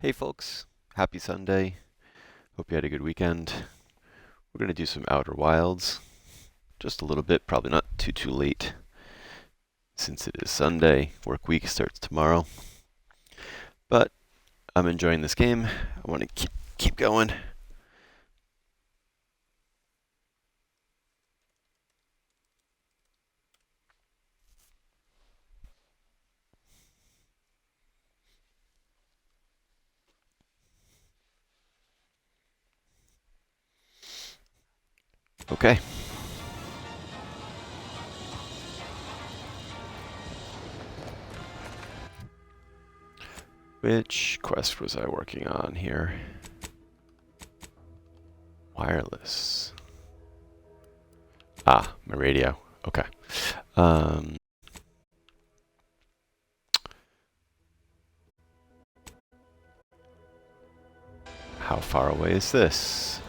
Hey folks, happy Sunday. Hope you had a good weekend. We're going to do some Outer Wilds. Just a little bit, probably not too late since it is Sunday. Work week starts tomorrow. But I'm enjoying this game. I want to keep going. Okay. Which quest was I working on here? Wireless. Ah, my radio. Okay. Um, how far away is this?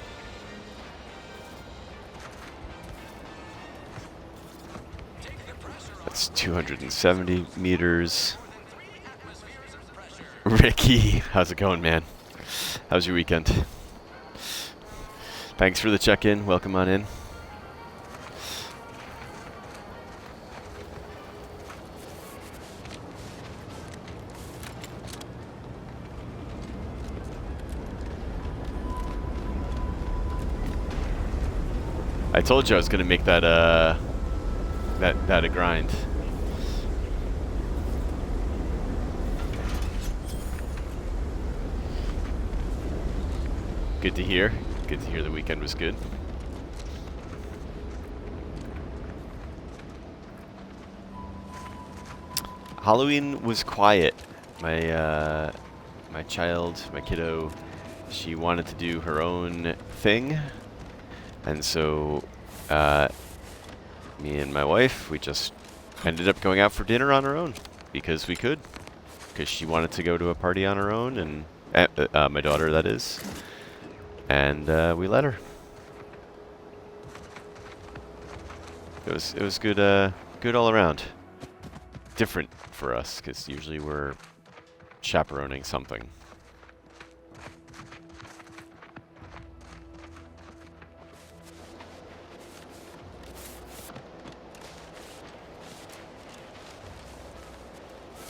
That's 270 meters. Ricky, how's it going, man? How's your weekend? Thanks for the check-in. Welcome on in. I told you I was gonna make that that a grind. Good to hear. Good to hear the weekend was good. Halloween was quiet. My my kiddo, she wanted to do her own thing, and so me and my wife, we just ended up going out for dinner on our own because we could, because she wanted to go to a party on her own, and my daughter, that is, and we let her. It was good good all around. Different for us because usually we're chaperoning something.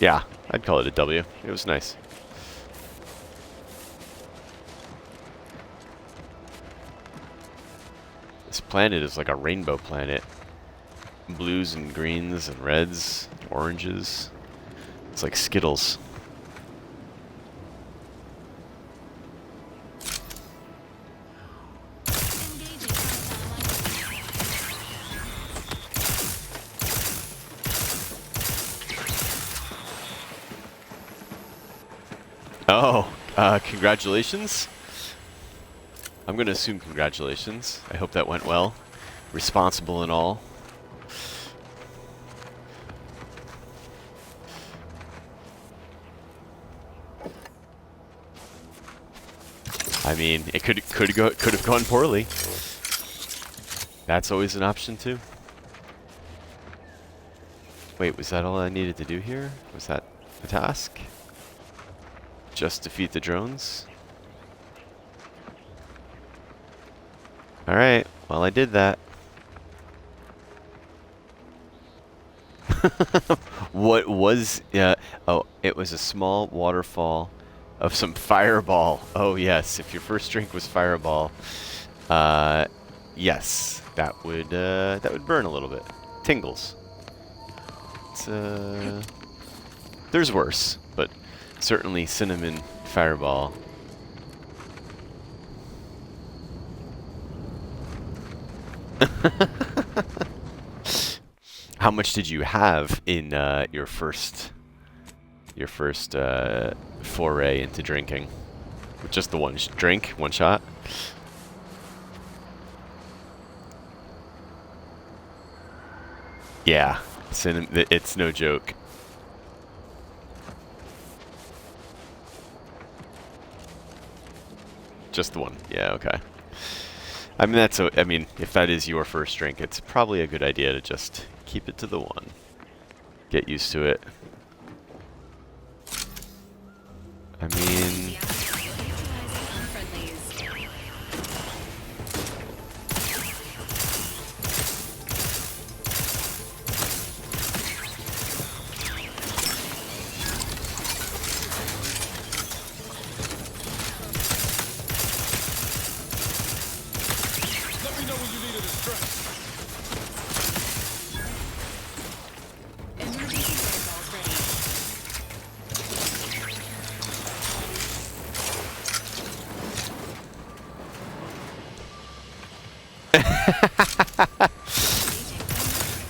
Yeah, I'd call it a W. It was nice. This planet is like a rainbow planet. Blues and greens and reds, oranges. It's like Skittles. Oh, congratulations. I'm going to assume congratulations. I hope that went well. Responsible and all. I mean, it could have gone poorly. That's always an option too. Wait, was that all I needed to do here? Was that the task? Just defeat the drones? Alright, well I did that. What was, oh, it was a small waterfall of some Fireball. Oh yes, if your first drink was Fireball, yes, that would burn a little bit. Tingles. It's, there's worse, but certainly cinnamon Fireball. How much did you have in your first foray into drinking? Just the one drink, one shot? Yeah, it's no joke. Just the one. Yeah, okay. I mean, I mean, if that is your first drink, it's probably a good idea to just keep it to the one. Get used to it. I mean,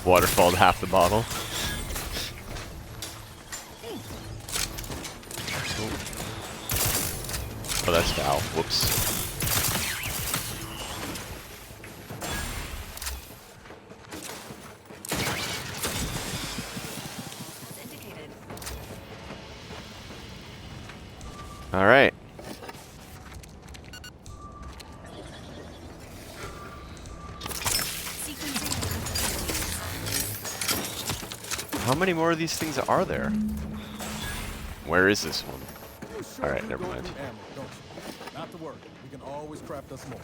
Waterfalled half the bottle. Oh, that's foul. Whoops. All right. How many more of these things are there? Where is this one? Sure, All right, never mind. Ammo, don't you? Not to worry. We can always craft us more.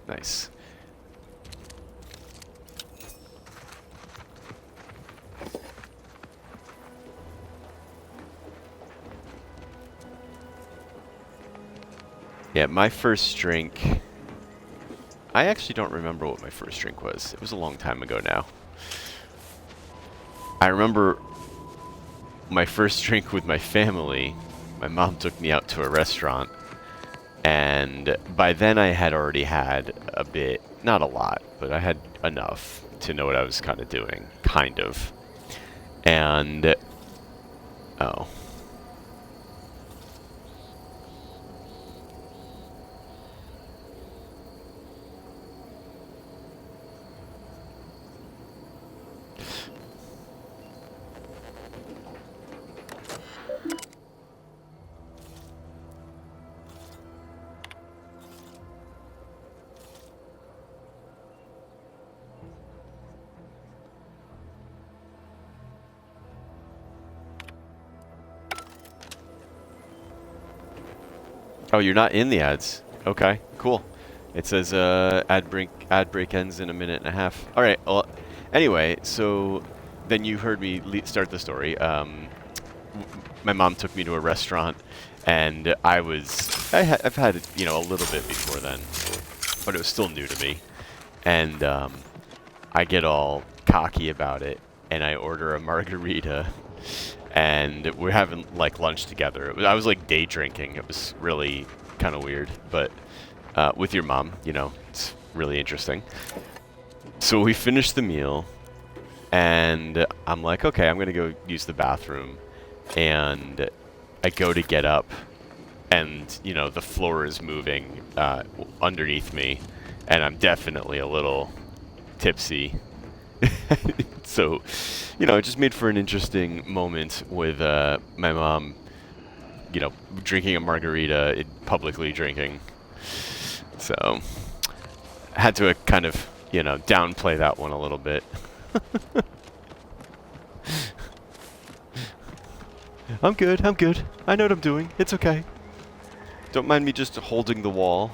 Nice. Yeah, my first drink... I actually don't remember what my first drink was. It was a long time ago now. I remember my first drink with my family. My mom took me out to a restaurant. And by then I had already had a bit, not a lot, but I had enough to know what I was kind of doing. Kind of. And... oh. Oh, you're not in the ads. Okay, cool. It says ad break ends in a minute and a half. All right. Well, anyway, so then you heard me start the story. My mom took me to a restaurant, and I've had it, you know, a little bit before then, but it was still new to me. And I get all cocky about it, and I order a margarita. And we're having like lunch together. I was like day drinking. It was really kind of weird, but with your mom, you know, it's really interesting. So we finished the meal, and I'm like, okay, I'm gonna go use the bathroom, and I go to get up, and you know, the floor is moving underneath me, and I'm definitely a little tipsy. So, you know, it just made for an interesting moment with my mom, you know, drinking a margarita, publicly drinking. So, had to kind of, you know, downplay that one a little bit. I'm good, I'm good. I know what I'm doing. It's okay. Don't mind me just holding the wall.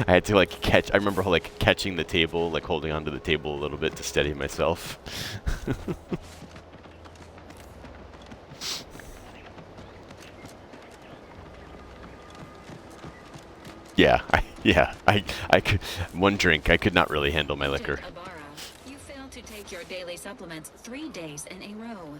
I had to like I remember like catching the table, like holding onto the table a little bit to steady myself. Yeah, I could, one drink, I could not really handle my liquor. You failed to take your daily supplements 3 days in a row.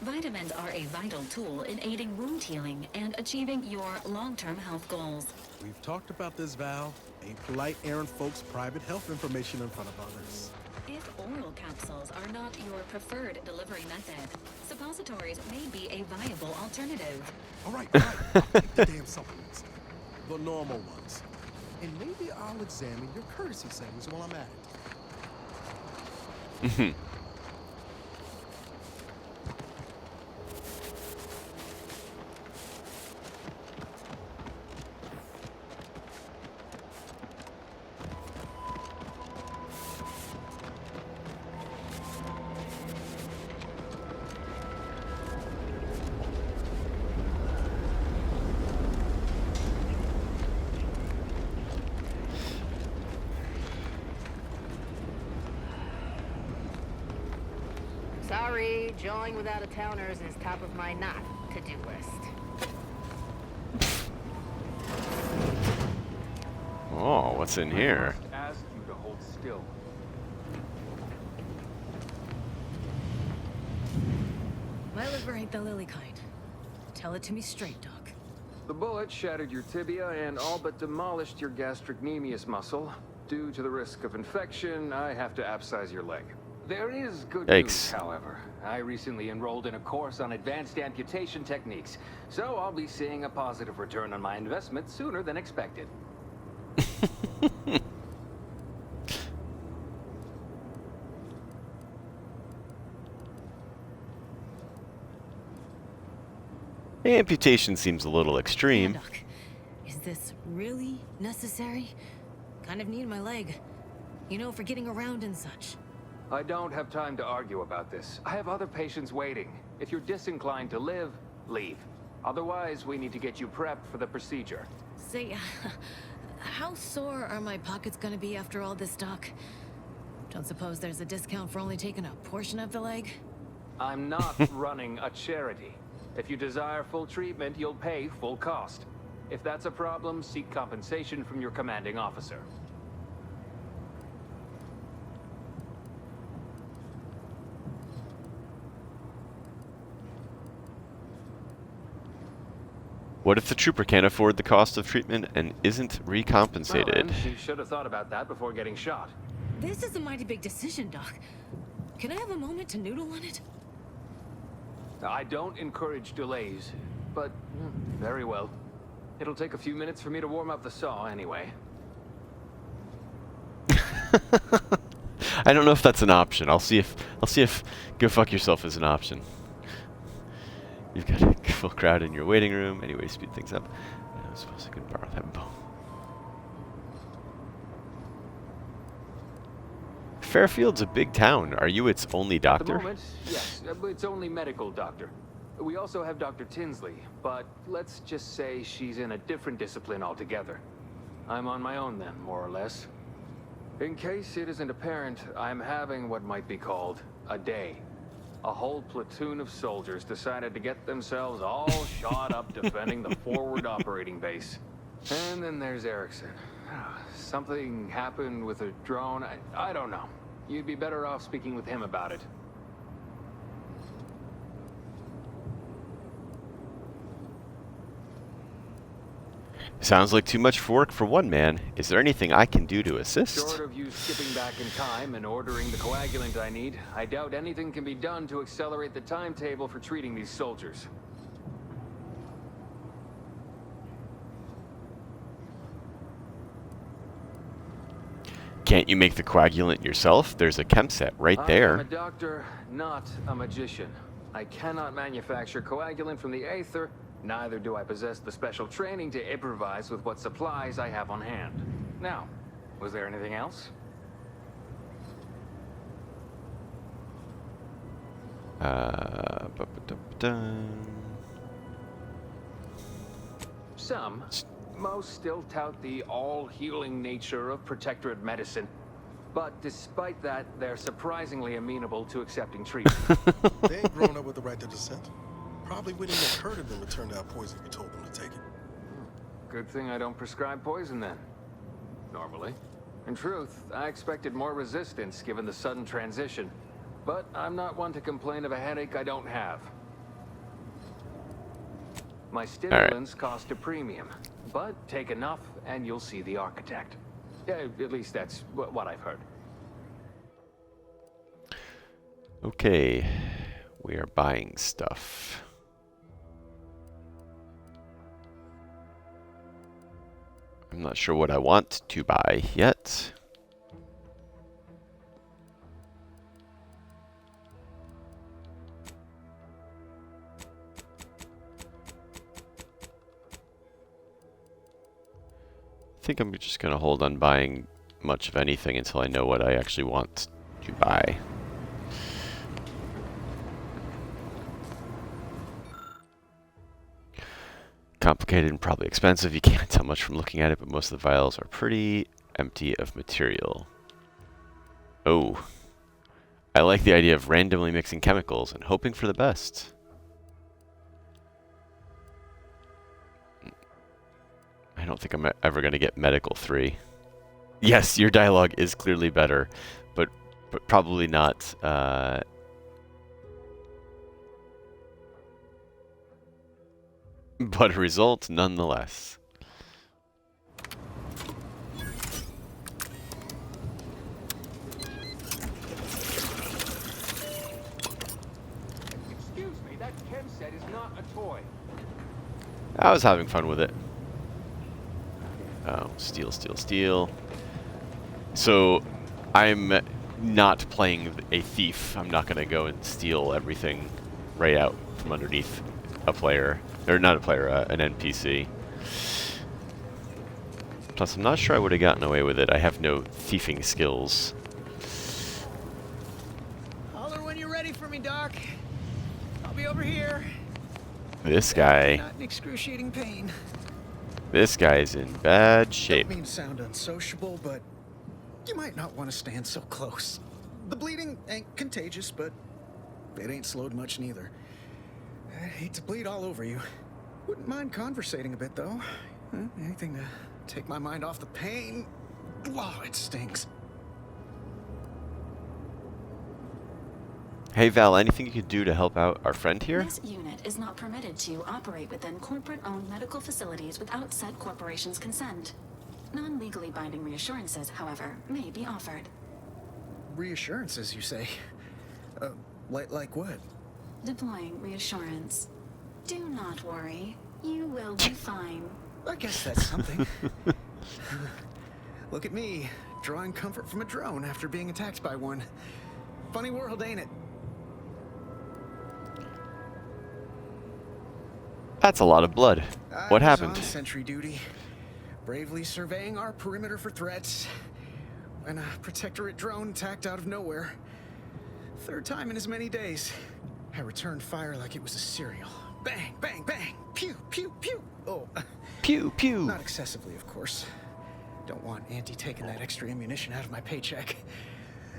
Vitamins are a vital tool in aiding wound healing and achieving your long-term health goals. We've talked about this, Val. Ain't polite airing folks' private health information in front of others. If oral capsules are not your preferred delivery method, suppositories may be a viable alternative. All right. I'll take the damn supplements. The normal ones. And maybe I'll examine your courtesy settings while I'm at it. Sorry, jawing with out-of-towners is top of my not-to-do list. Oh, what's in here? Ask you to hold still. My Fever ain't the lily kind. Tell it to me straight, Doc. The bullet shattered your tibia and all but demolished your gastrocnemius muscle. Due to the risk of infection, I have to abscise your leg. There is good news, however. I recently enrolled in a course on advanced amputation techniques, so I'll be seeing a positive return on my investment sooner than expected. Amputation seems a little extreme. Yeah, Doc. Is this really necessary? Kind of need my leg. You know, for getting around and such. I don't have time to argue about this. I have other patients waiting. If you're disinclined to live, leave. Otherwise, we need to get you prepped for the procedure. Say, how sore are my pockets gonna be after all this, Doc? Don't suppose there's a discount for only taking a portion of the leg? I'm not running a charity. If you desire full treatment, you'll pay full cost. If that's a problem, seek compensation from your commanding officer. What if the trooper can't afford the cost of treatment and isn't recompensated? Well, she should have thought about that before getting shot. This is a mighty big decision, Doc. Can I have a moment to noodle on it? I don't encourage delays, but very well. It'll take a few minutes for me to warm up the saw anyway. I don't know if that's an option. I'll see if go fuck yourself is an option. You've got a full crowd in your waiting room. Anyway, speed things up. I suppose I could borrow that bow. Fairfield's a big town. Are you its only At the doctor? moment, yes, it's only medical doctor. We also have Dr. Tinsley, but let's just say she's in a different discipline altogether. I'm on my own then, more or less. In case it isn't apparent, I'm having what might be called a day. A whole platoon of soldiers decided to get themselves all shot up defending the forward operating base. And then there's Erickson. Something happened with a drone. I don't know. You'd be better off speaking with him about it. Sounds like too much work for one man. Is there anything I can do to assist? Short of you skipping back in time and ordering the coagulant I need, I doubt anything can be done to accelerate the timetable for treating these soldiers. Can't you make the coagulant yourself? There's a chem set right I'm there. a doctor, not a magician. I cannot manufacture coagulant from the aether, neither do I possess the special training to improvise with what supplies I have on hand. Now, was there anything else? Some. Most still tout the all-healing nature of protectorate medicine. But despite that, they're surprisingly amenable to accepting treatment. They ain't grown up with the right to dissent. Probably wouldn't have occurred to them to turn down poison if you told them to take it. Good thing I don't prescribe poison then. Normally. In truth, I expected more resistance given the sudden transition. But I'm not one to complain of a headache I don't have. My stimulants cost a premium. But take enough and you'll see the architect. Yeah, at least that's what I've heard. Okay, we are buying stuff. I'm not sure what I want to buy yet. I think I'm just going to hold on buying much of anything until I know what I actually want to buy. Complicated and probably expensive. You can't tell much from looking at it, but most of the vials are pretty empty of material. Oh. I like the idea of randomly mixing chemicals and hoping for the best. I don't think I'm ever going to get Medical 3. Yes, your dialogue is clearly better, but probably not but a result nonetheless. Excuse me, that chem set is not a toy. I was having fun with it. Oh, steal, steal, steal. So, I'm not playing a thief. I'm not going to go and steal everything right out from underneath a player. Or not a player, an NPC. Plus, I'm not sure I would have gotten away with it. I have no thieving skills. Holler when you're ready for me, Doc. I'll be over here. This guy. Not in excruciating pain. This guy's in bad Don't shape. mean to sound unsociable, but you might not want to stand so close. The bleeding ain't contagious, but it ain't slowed much neither. I hate to bleed all over you. Wouldn't mind conversating a bit, though. Anything to take my mind off the pain. Oh, it stings. Hey Val, anything you could do to help out our friend here? This unit is not permitted to operate within corporate-owned medical facilities without said corporation's consent. Non-legally binding reassurances, however, may be offered. Reassurances, you say? Like what? Deploying reassurance. Do not worry. You will be fine. I guess that's something. Look at me, drawing comfort from a drone after being attacked by one. Funny world, ain't it? That's a lot of blood. What I was happened? on sentry duty, bravely surveying our perimeter for threats, when a protectorate drone attacked out of nowhere. Third time in as many days. I returned fire like it was a cereal. Bang, bang, bang! Pew, pew, pew! Oh, Pew, pew. not excessively, of course. Don't want Auntie taking that extra ammunition out of my paycheck.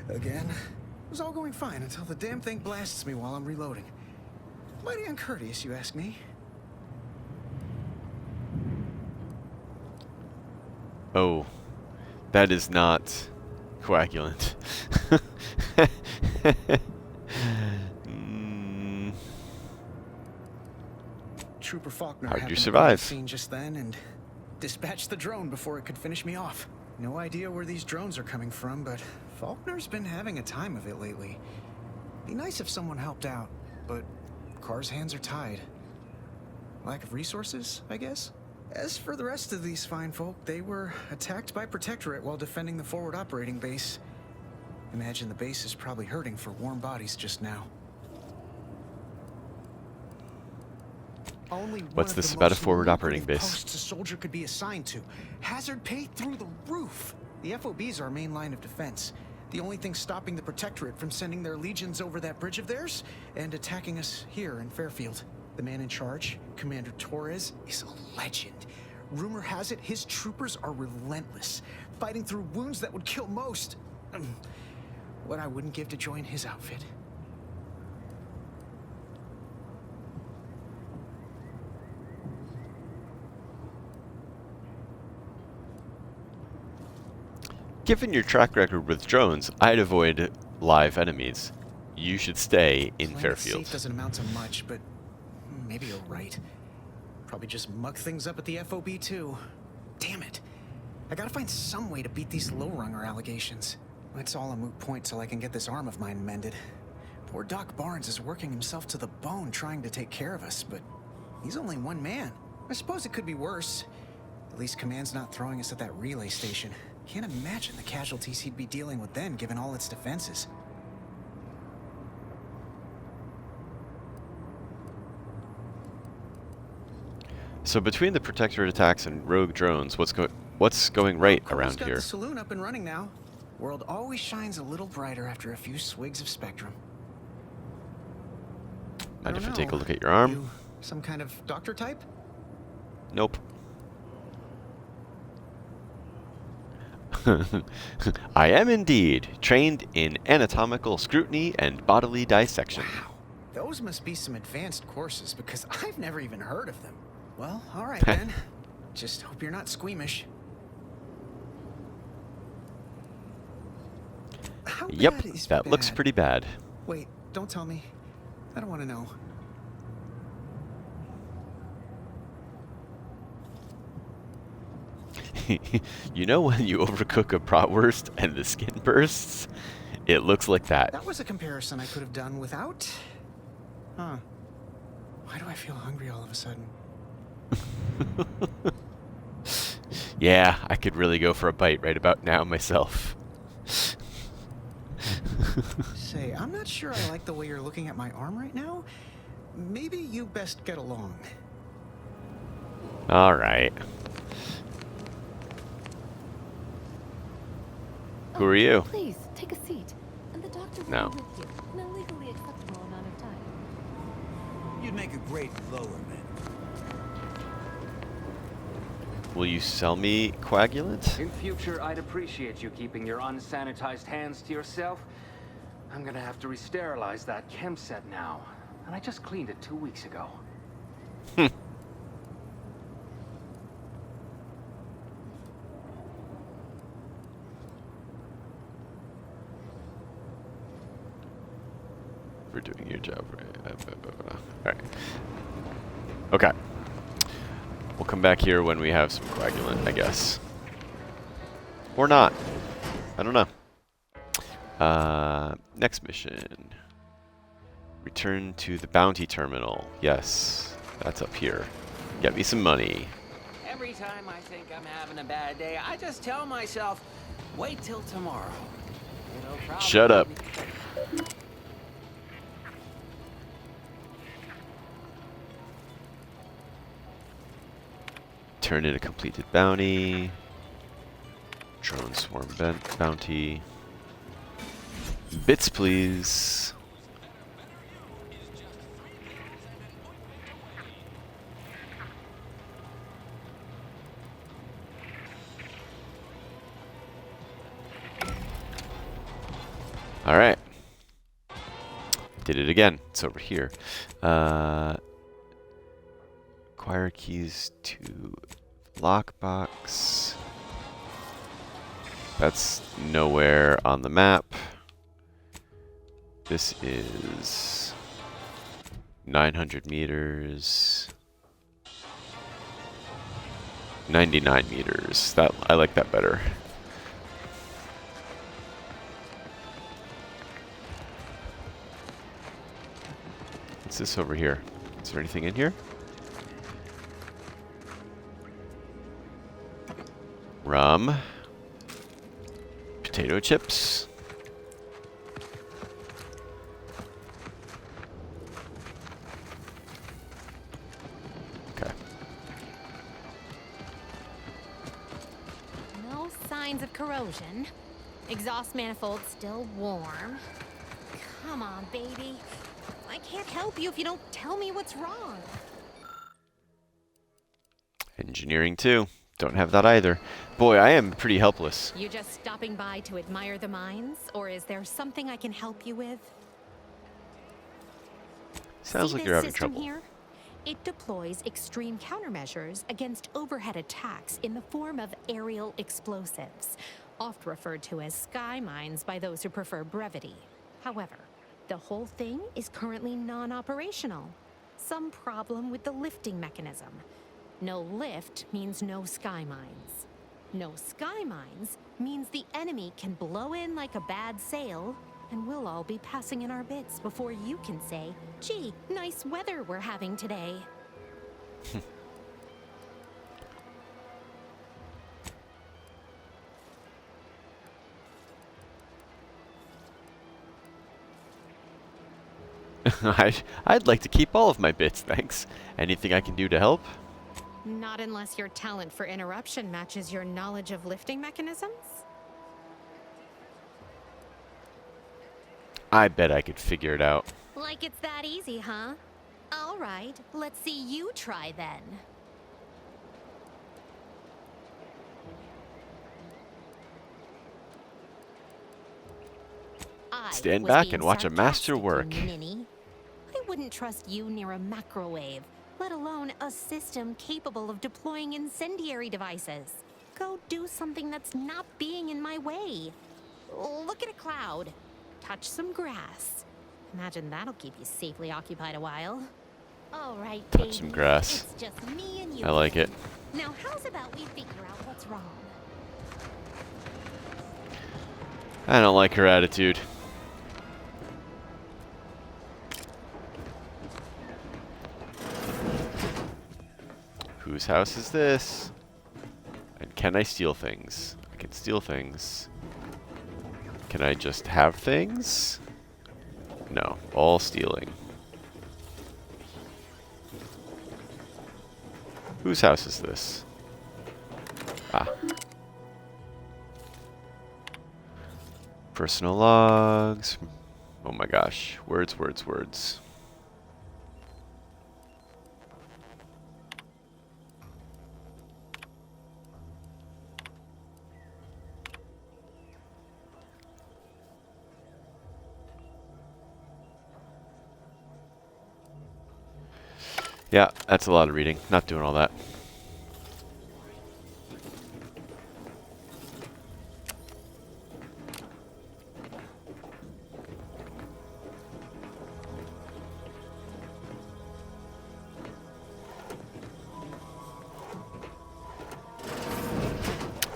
Again, it was all going fine until the damn thing blasts me while I'm reloading. Mighty uncourteous, you ask me. Oh, that is not coagulant. Mm, Trooper Faulkner How'd you happened to be survive? on the scene just then and dispatched the drone before it could finish me off. No idea where these drones are coming from, but Faulkner's been having a time of it lately. Be nice if someone helped out, but Carr's hands are tied. Lack of resources, I guess? As for the rest of these fine folk, they were attacked by Protectorate while defending the forward operating base. Imagine the base is probably hurting for warm bodies just now. Only What's one of this the about a most forward operating lucrative base? posts a soldier could be assigned to. Hazard pay through the roof. The FOB's our main line of defense. The only thing stopping the Protectorate from sending their legions over that bridge of theirs and attacking us here in Fairfield. The man in charge, Commander Torres, is a legend. Rumor has it his troopers are relentless, fighting through wounds that would kill most. What I wouldn't give to join his outfit. Given your track record with drones, I'd avoid live enemies. You should stay in Playing it Fairfield. safe doesn't amount to much, but maybe you're right. Probably just muck things up at the FOB too. Damn it. I gotta find some way to beat these low-runger allegations. It's all a moot point till I can get this arm of mine mended. Poor Doc Barnes is working himself to the bone trying to take care of us, but he's only one man. I suppose it could be worse. At least Command's not throwing us at that relay station. Can't imagine the casualties he'd be dealing with then, given all its defenses. So between the Protectorate attacks and rogue drones, what's going right Cole's around got here? the saloon up and running now. World always shines a little brighter after a few swigs of Spectrum. Mind if I don't take a know. look at your arm? You some kind of doctor type? Nope. I am indeed trained in anatomical scrutiny and bodily dissection. Wow. Those must be some advanced courses because I've never even heard of them. Well, all right then. Just hope you're not squeamish. How Yep, bad is that looks bad? pretty bad. Wait, don't tell me. I don't want to know. You know when you overcook a bratwurst and the skin bursts? It looks like that. That was a comparison I could have done without. Huh. Why do I feel hungry all of a sudden? Yeah, I could really go for a bite right about now myself. Say, I'm not sure I like the way you're looking at my arm right now. Maybe you best get along. All right. Who are you? Please, take a seat. And the doctor will No. be with you in a legally acceptable amount of time. You'd make a great lower man. Will you sell me coagulant? In future, I'd appreciate you keeping your unsanitized hands to yourself. I'm gonna have to re-sterilize that chem set now. And I just cleaned it 2 weeks ago. We're doing your job right. Alright. Okay. We'll come back here when we have some coagulant, I guess. Or not. I don't know. Next mission. Return to the bounty terminal. Yes, that's up here. Get me some money. Every time I think I'm having a bad day, I just tell myself, wait till tomorrow. It'll probably Shut up. be- Turn in a completed bounty. Drone swarm bounty. Bits, please. All right. Did it again. It's over here. Acquire keys to lockbox. That's nowhere on the map. This is 900 meters. 99 meters. That I like that better. What's this over here? Is there anything in here? Rum. Potato chips. Okay. No signs of corrosion. Exhaust manifold still warm. Come on, baby. I can't help you if you don't tell me what's wrong. Engineering 2. Don't have that either. Boy, I am pretty helpless. You just stopping by to admire the mines, or is there something I can help you with? Sounds See like this you're having system trouble. here? It deploys extreme countermeasures against overhead attacks in the form of aerial explosives, oft referred to as sky mines by those who prefer brevity. However, the whole thing is currently non-operational. Some problem with the lifting mechanism. No lift means no sky mines. No sky mines means the enemy can blow in like a bad sail, and we'll all be passing in our bits before you can say, gee, nice weather we're having today. I'd like to keep all of my bits, thanks. Anything I can do to help? Not unless your talent for interruption matches your knowledge of lifting mechanisms? I bet I could figure it out. Like it's that easy, huh? All right, let's see you try then. I Stand was back being and watch a master sarcastic, work. Ninny. I wouldn't trust you near a macrowave, let alone a system capable of deploying incendiary devices. Go do something that's not being in my way. Look at a cloud. Touch some grass. Imagine that'll keep you safely occupied a while. All right, Touch baby. some grass. It's just me and you. I like it. Now, how's about we figure out what's wrong? I don't like her attitude. Whose house is this? And can I steal things? I can steal things. Can I just have things? No, all stealing. Whose house is this? Ah. Personal logs. Oh my gosh. Words, words, words. Yeah, that's a lot of reading. Not doing all that.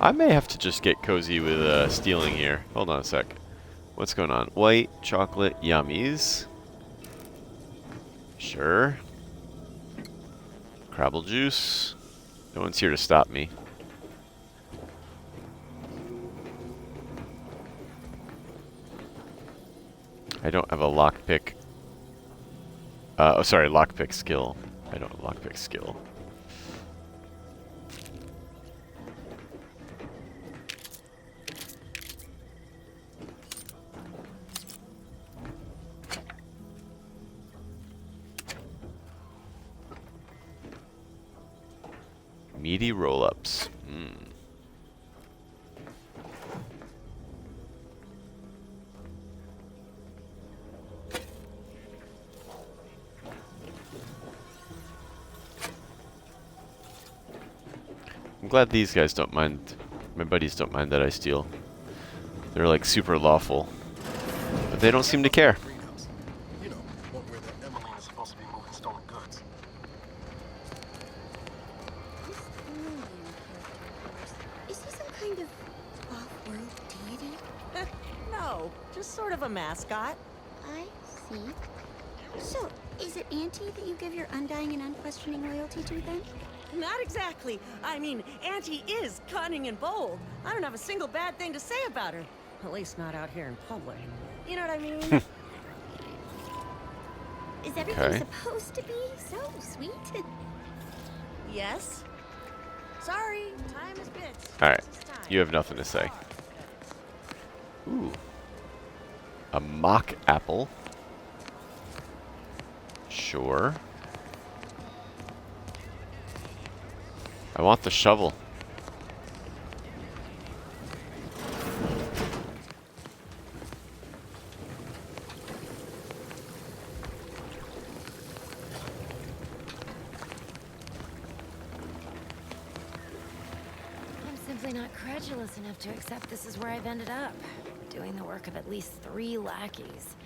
I may have to just get cozy with stealing here. Hold on a sec. What's going on? White chocolate yummies. Sure. Crabble juice. No one's here to stop me. I don't have a lockpick. Oh, sorry, lockpick skill. I don't have lockpick skill. Meaty roll-ups. I'm glad these guys don't mind. My buddies don't mind that I steal. They're like super lawful. But they don't seem to care. Greenhouse. You know, one where the Emily is supposed to be moving stolen goods. Is he some kind of off-world deity? No, just sort of a mascot. I see. So, is it Auntie that you give your undying and unquestioning loyalty to then? Not exactly. I mean, Auntie is cunning and bold. I don't have a single bad thing to say about her. At least not out here in public. You know what I mean? Is everything Okay. supposed to be so sweet? Yes. Sorry, time is bits. Alright, It's time. you have nothing to say. Ooh. A mock apple. Sure. I want the shovel. I'm simply not credulous enough to accept this is where I've ended up. Doing the work of at least 3 lackeys.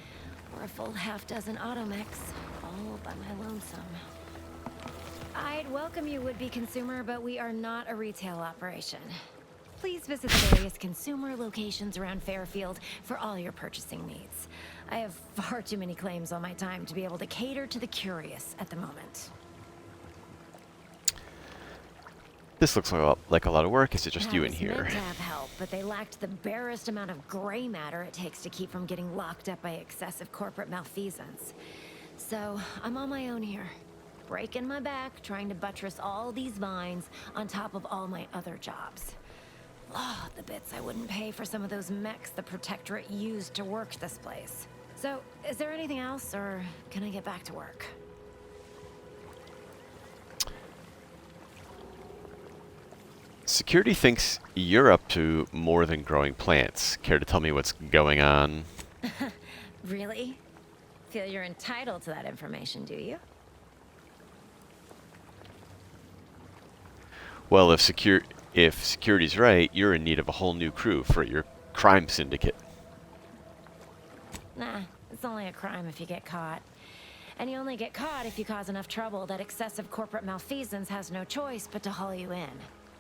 Or a full half-dozen automechs, all by my lonesome. I'd welcome you, would-be consumer, but we are not a retail operation. Please visit the various consumer locations around Fairfield for all your purchasing needs. I have far too many claims on my time to be able to cater to the curious at the moment. This looks like a lot of work. Is it just you in I was here? meant to have help, but they lacked the barest amount of gray matter it takes to keep from getting locked up by excessive corporate malfeasance. So I'm on my own here, breaking my back, trying to buttress all these vines on top of all my other jobs. Oh, the bits I wouldn't pay for some of those mechs the Protectorate used to work this place. So, is there anything else, or can I get back to work? Security thinks you're up to more than growing plants. Care to tell me what's going on? Really? Feel you're entitled to that information, do you? Well, if security's right, you're in need of a whole new crew for your crime syndicate. Nah, it's only a crime if you get caught. And you only get caught if you cause enough trouble that excessive corporate malfeasance has no choice but to haul you in.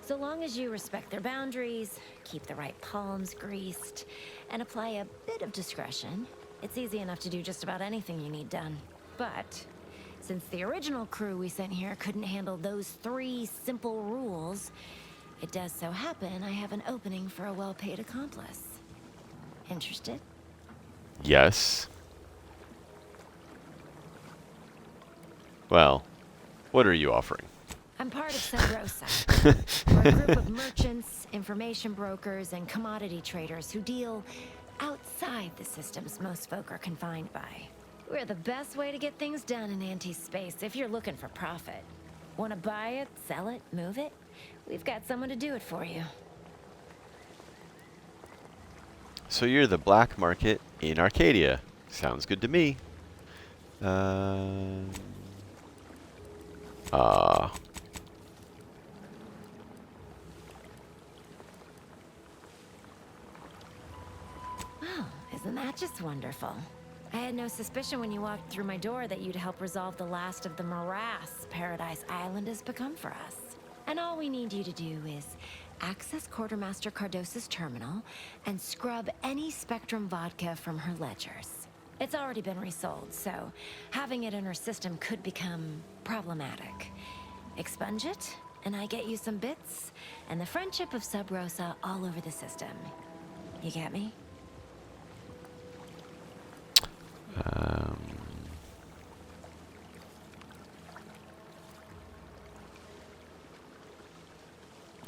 So long as you respect their boundaries, keep the right palms greased, and apply a bit of discretion, it's easy enough to do just about anything you need done. But since the original crew we sent here couldn't handle those 3 simple rules, it does so happen I have an opening for a well-paid accomplice. Interested? Yes. Well, what are you offering? I'm part of Sub Rosa. We're a group of merchants, information brokers, and commodity traders who deal outside the systems most folk are confined by. We're the best way to get things done in anti-space if you're looking for profit. Want to buy it, sell it, move it? We've got someone to do it for you. So you're the black market in Arcadia. Sounds good to me. Well, isn't that just wonderful? I had no suspicion when you walked through my door that you'd help resolve the last of the morass Paradise Island has become for us. And all we need you to do is access Quartermaster Cardosa's terminal and scrub any Spectrum vodka from her ledgers. It's already been resold, so having it in her system could become problematic. Expunge it, and I get you some bits, and the friendship of Sub Rosa all over the system. You get me?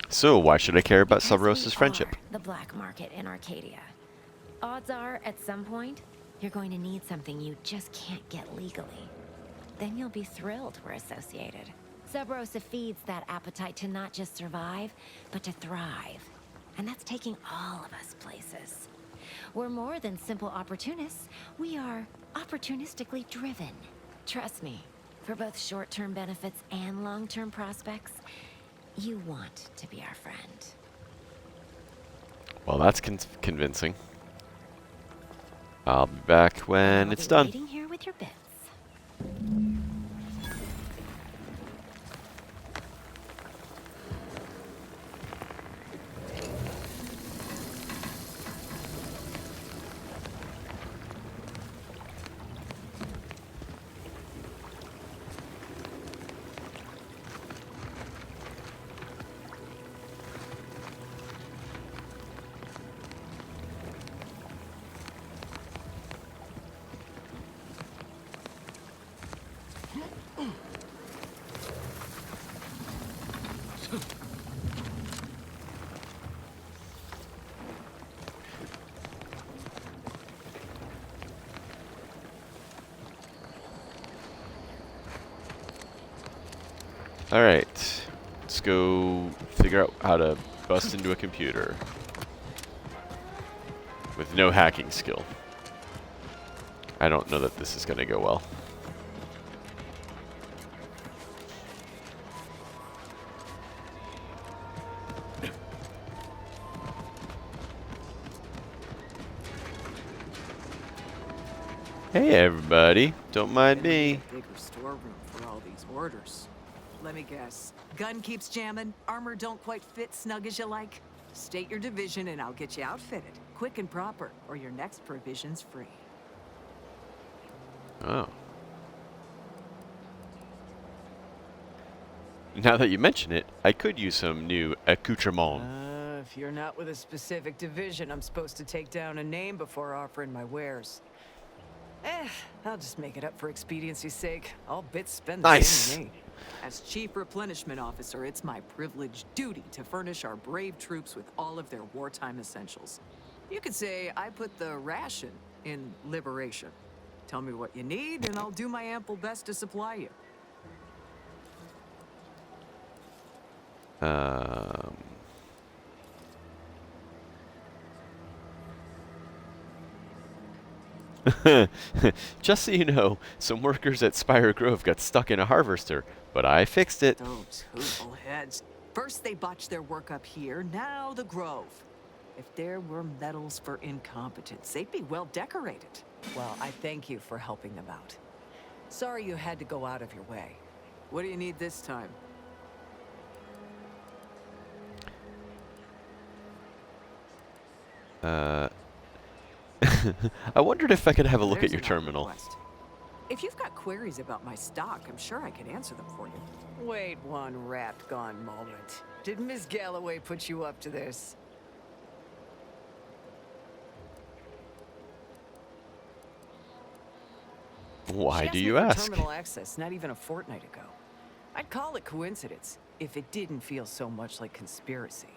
So why should I care about Sub Because we Rosa's friendship? are the black market in Arcadia. Odds are, at some point, you're going to need something you just can't get legally. Then you'll be thrilled we're associated. Sub Rosa feeds that appetite to not just survive, but to thrive. And that's taking all of us places. We're more than simple opportunists. We are opportunistically driven. Trust me, for both short-term benefits and long-term prospects, you want to be our friend. Well, that's convincing. I'll be back when I'll it's be done. waiting here with your bits. Alright, let's go figure out how to bust into a computer with no hacking skill. I don't know that this is going to go well. Hey everybody, don't mind me. Bigger storeroom for all these orders. Let me guess. Gun keeps jamming, armor don't quite fit snug as you like. State your division and I'll get you outfitted. Quick and proper, or your next provision's free. Oh. Now that you mention it, I could use some new accoutrement. If you're not with a specific division, I'm supposed to take down a name before offering my wares. I'll just make it up for expediency's sake. All bits spend the same to me. As Chief Replenishment Officer, it's my privileged duty to furnish our brave troops with all of their wartime essentials. You could say I put the ration in liberation. Tell me what you need, and I'll do my ample best to supply you. Just so you know, some workers at Spire Grove got stuck in a harvester, but I fixed it. Those hoople heads. First they botched their work up here, now the Grove. If there were medals for incompetence, they'd be well decorated. Well, I thank you for helping them out. Sorry you had to go out of your way. What do you need this time? I wondered if I could have a look There's at your an terminal. request. If you've got queries about my stock, I'm sure I could answer them for you. Wait one rat-gone moment. Did Ms. Galloway put you up to this? Why do She you asked me ask? for terminal access not even a fortnight ago. I'd call it coincidence if it didn't feel so much like conspiracy.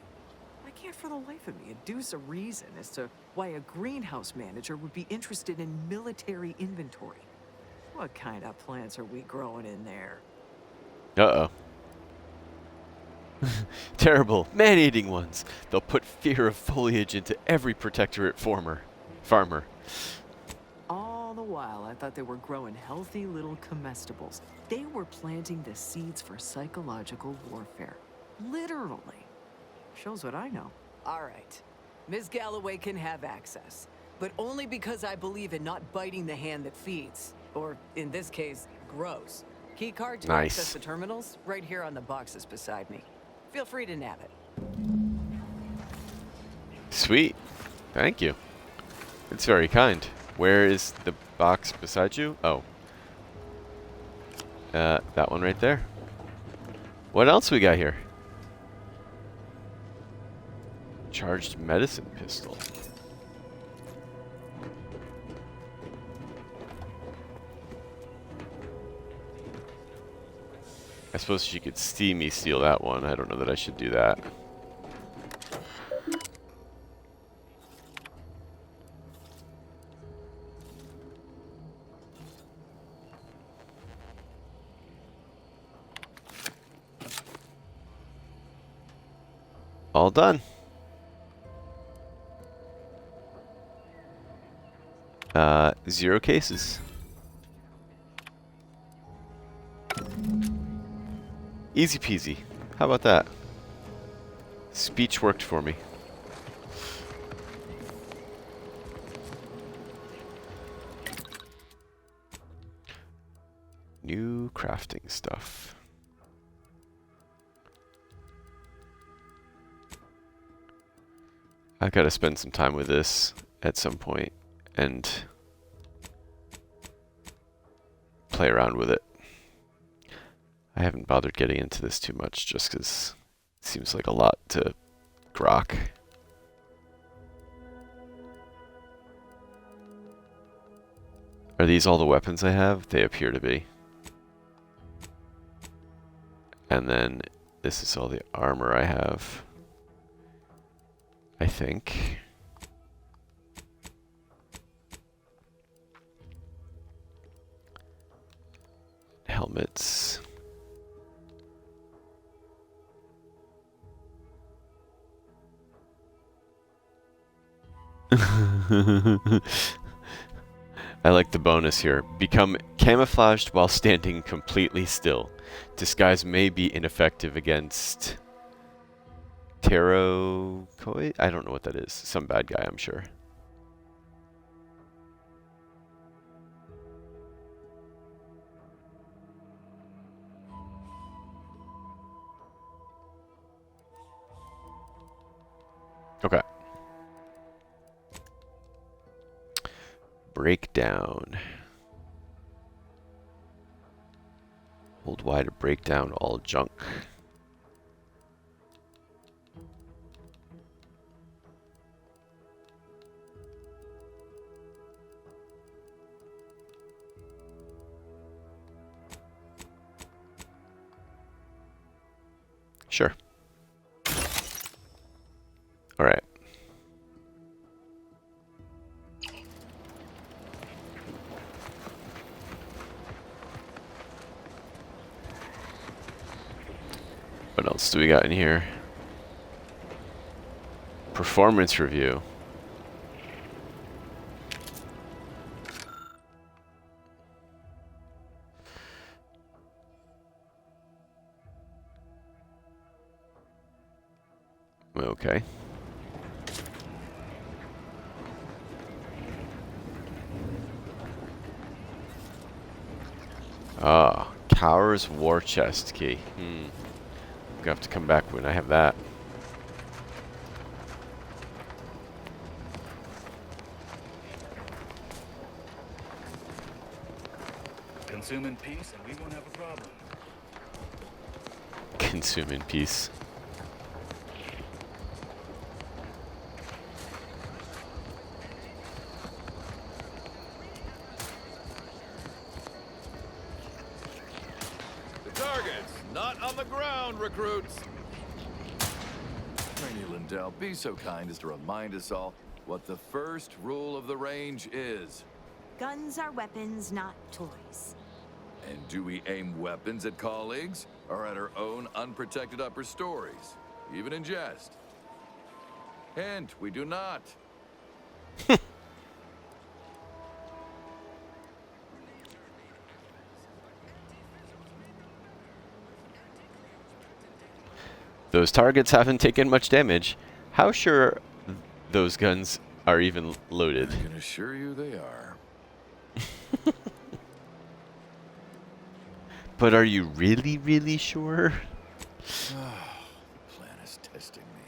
I can't for the life of me adduce a reason as to why a greenhouse manager would be interested in military inventory. What kind of plants are we growing in there? Uh-oh. Terrible, man-eating ones. They'll put fear of foliage into every protectorate farmer. All the while, I thought they were growing healthy little comestibles. They were planting the seeds for psychological warfare. Literally. Shows what I know. All right. Ms. Galloway can have access, but only because I believe in not biting the hand that feeds. Or, in this case, grows. Keycard to Nice. access the terminals, right here on the boxes beside me. Feel free to nab it. Sweet. Thank you. It's very kind. Where is the box beside you? Oh. That one right there. What else we got here? Charged medicine pistol. I suppose she could see me steal that one. I don't know that I should do that. All done. 0 cases. Easy peasy. How about that? Speech worked for me. New crafting stuff. I gotta spend some time with this at some point and play around with it. I haven't bothered getting into this too much just because it seems like a lot to grok. Are these all the weapons I have? They appear to be. And then this is all the armor I have. I think. Helmets. I like the bonus here. Become camouflaged while standing completely still. Disguise may be ineffective against Terrorcoid? I don't know what that is. Some bad guy, I'm sure. Okay. Breakdown. Hold Y to break down all junk. Sure. All right. What else do we got in here? Performance review. Okay. Ah, Cowers War Chest key. I'm gonna have to come back when I have that. Consume in peace and we won't have a problem. Consume in peace. The target's not on the ground, recruits. Rainey Lindell, be so kind as to remind us all what the first rule of the range is. Guns are weapons, not toys. And do we aim weapons at colleagues or at our own unprotected upper stories, even in jest? Hint, we do not. Those targets haven't taken much damage. How sure those guns are even loaded? I can assure you they are. But are you really, really sure? The plan is testing me.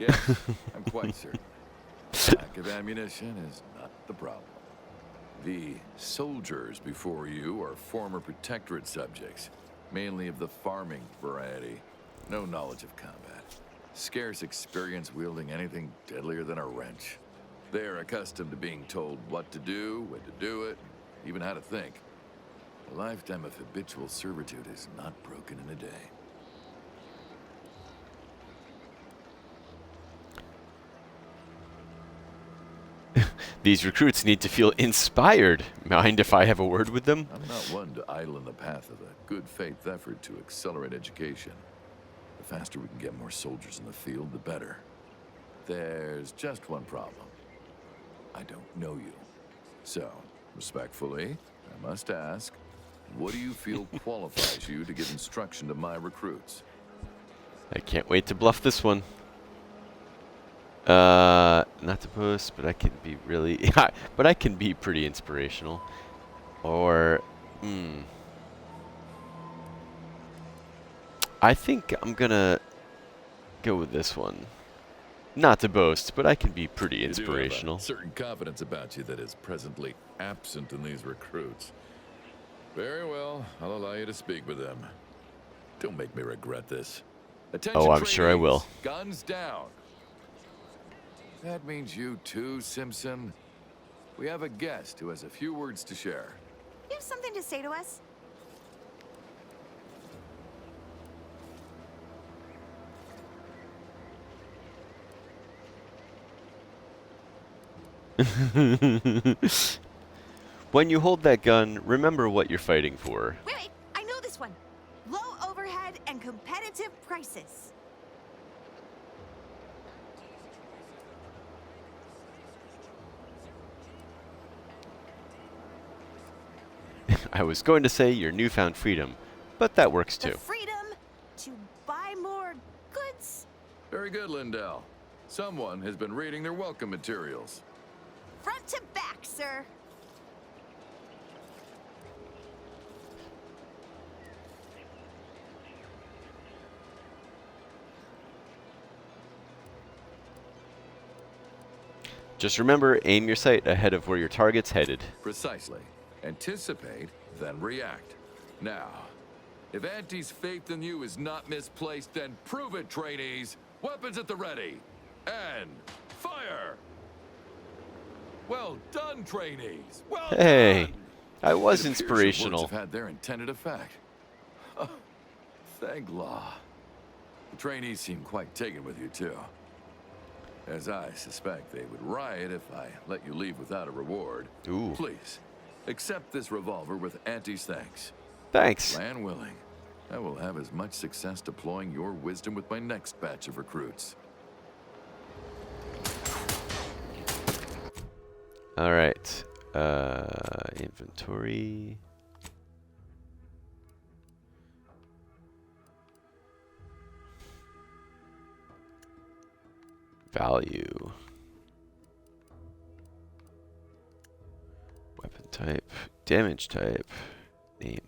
Yes, I'm quite certain. Lack of ammunition is not the problem. The soldiers before you are former Protectorate subjects, mainly of the farming variety. No knowledge of combat. Scarce experience wielding anything deadlier than a wrench. They are accustomed to being told what to do, when to do it, even how to think. A lifetime of habitual servitude is not broken in a day. These recruits need to feel inspired. Mind if I have a word with them? I'm not one to idle in the path of a good faith effort to accelerate education. The faster we can get more soldiers in the field, the better. There's just one problem. I don't know you. So, respectfully, I must ask, what do you feel qualifies you to give instruction to my recruits? I can't wait to bluff this one. Not to boast, but I can be really... but I can be pretty inspirational. Or... I think I'm gonna go with this one. Not to boast, but I can be pretty inspirational. You do have a certain confidence about you that is presently absent in these recruits. Very well, I'll allow you to speak with them. Don't make me regret this. Attention, oh, I'm sure I will. Guns down. That means you too, Simpson. We have a guest who has a few words to share. You have something to say to us? When you hold that gun, remember what you're fighting for. Wait, I know this one. Low overhead and competitive prices. I was going to say your newfound freedom, but that works too. The freedom to buy more goods. Very good, Lindell. Someone has been reading their welcome materials. Front to back, sir. Just remember, aim your sight ahead of where your target's headed. Precisely. Anticipate, then react. Now, if Auntie's faith in you is not misplaced, then prove it, trainees. Weapons at the ready. And fire! Well done, trainees. Well Hey, done. I was It appears your inspirational. words have had their intended effect. Oh, thank law. The trainees seem quite taken with you, too. As I suspect they would riot if I let you leave without a reward. Ooh. Please, accept this revolver with Auntie's thanks. Thanks. Land willing, I will have as much success deploying your wisdom with my next batch of recruits. All right. Inventory. Value. Weapon type. Damage type. Name.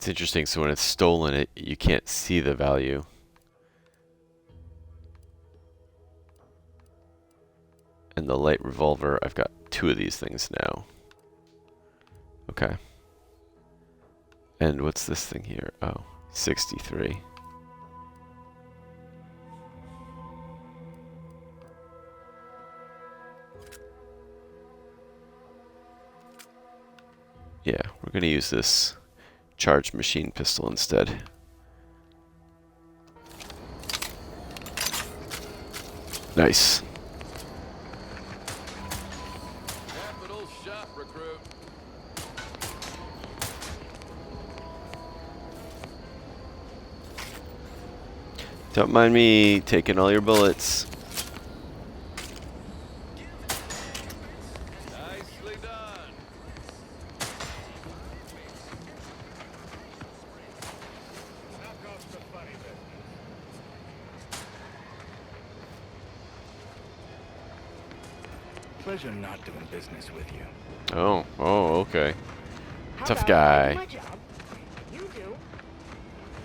It's interesting, so when it's stolen, you can't see the value. And the light revolver, I've got 2 of these things now. Okay. And what's this thing here? Oh, 63. Yeah, we're going to use this charged machine pistol instead. Nice. Capital shot, recruit. Don't mind me taking all your bullets. Nicely done. Pleasure not doing business with you. Oh, okay. How Tough about guy. I do my job, and you do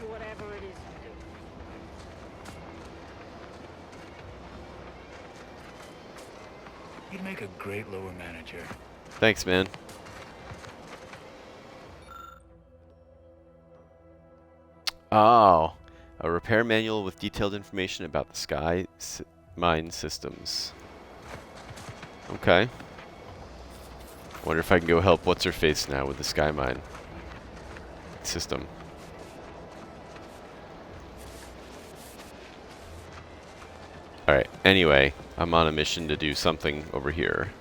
whatever it is you do. You'd make a great lower manager. Thanks, man. Oh, a repair manual with detailed information about the Sky Mine systems. Okay. Wonder if I can go help What's-Her-Face now with the Sky Mine system. Alright, anyway, I'm on a mission to do something over here.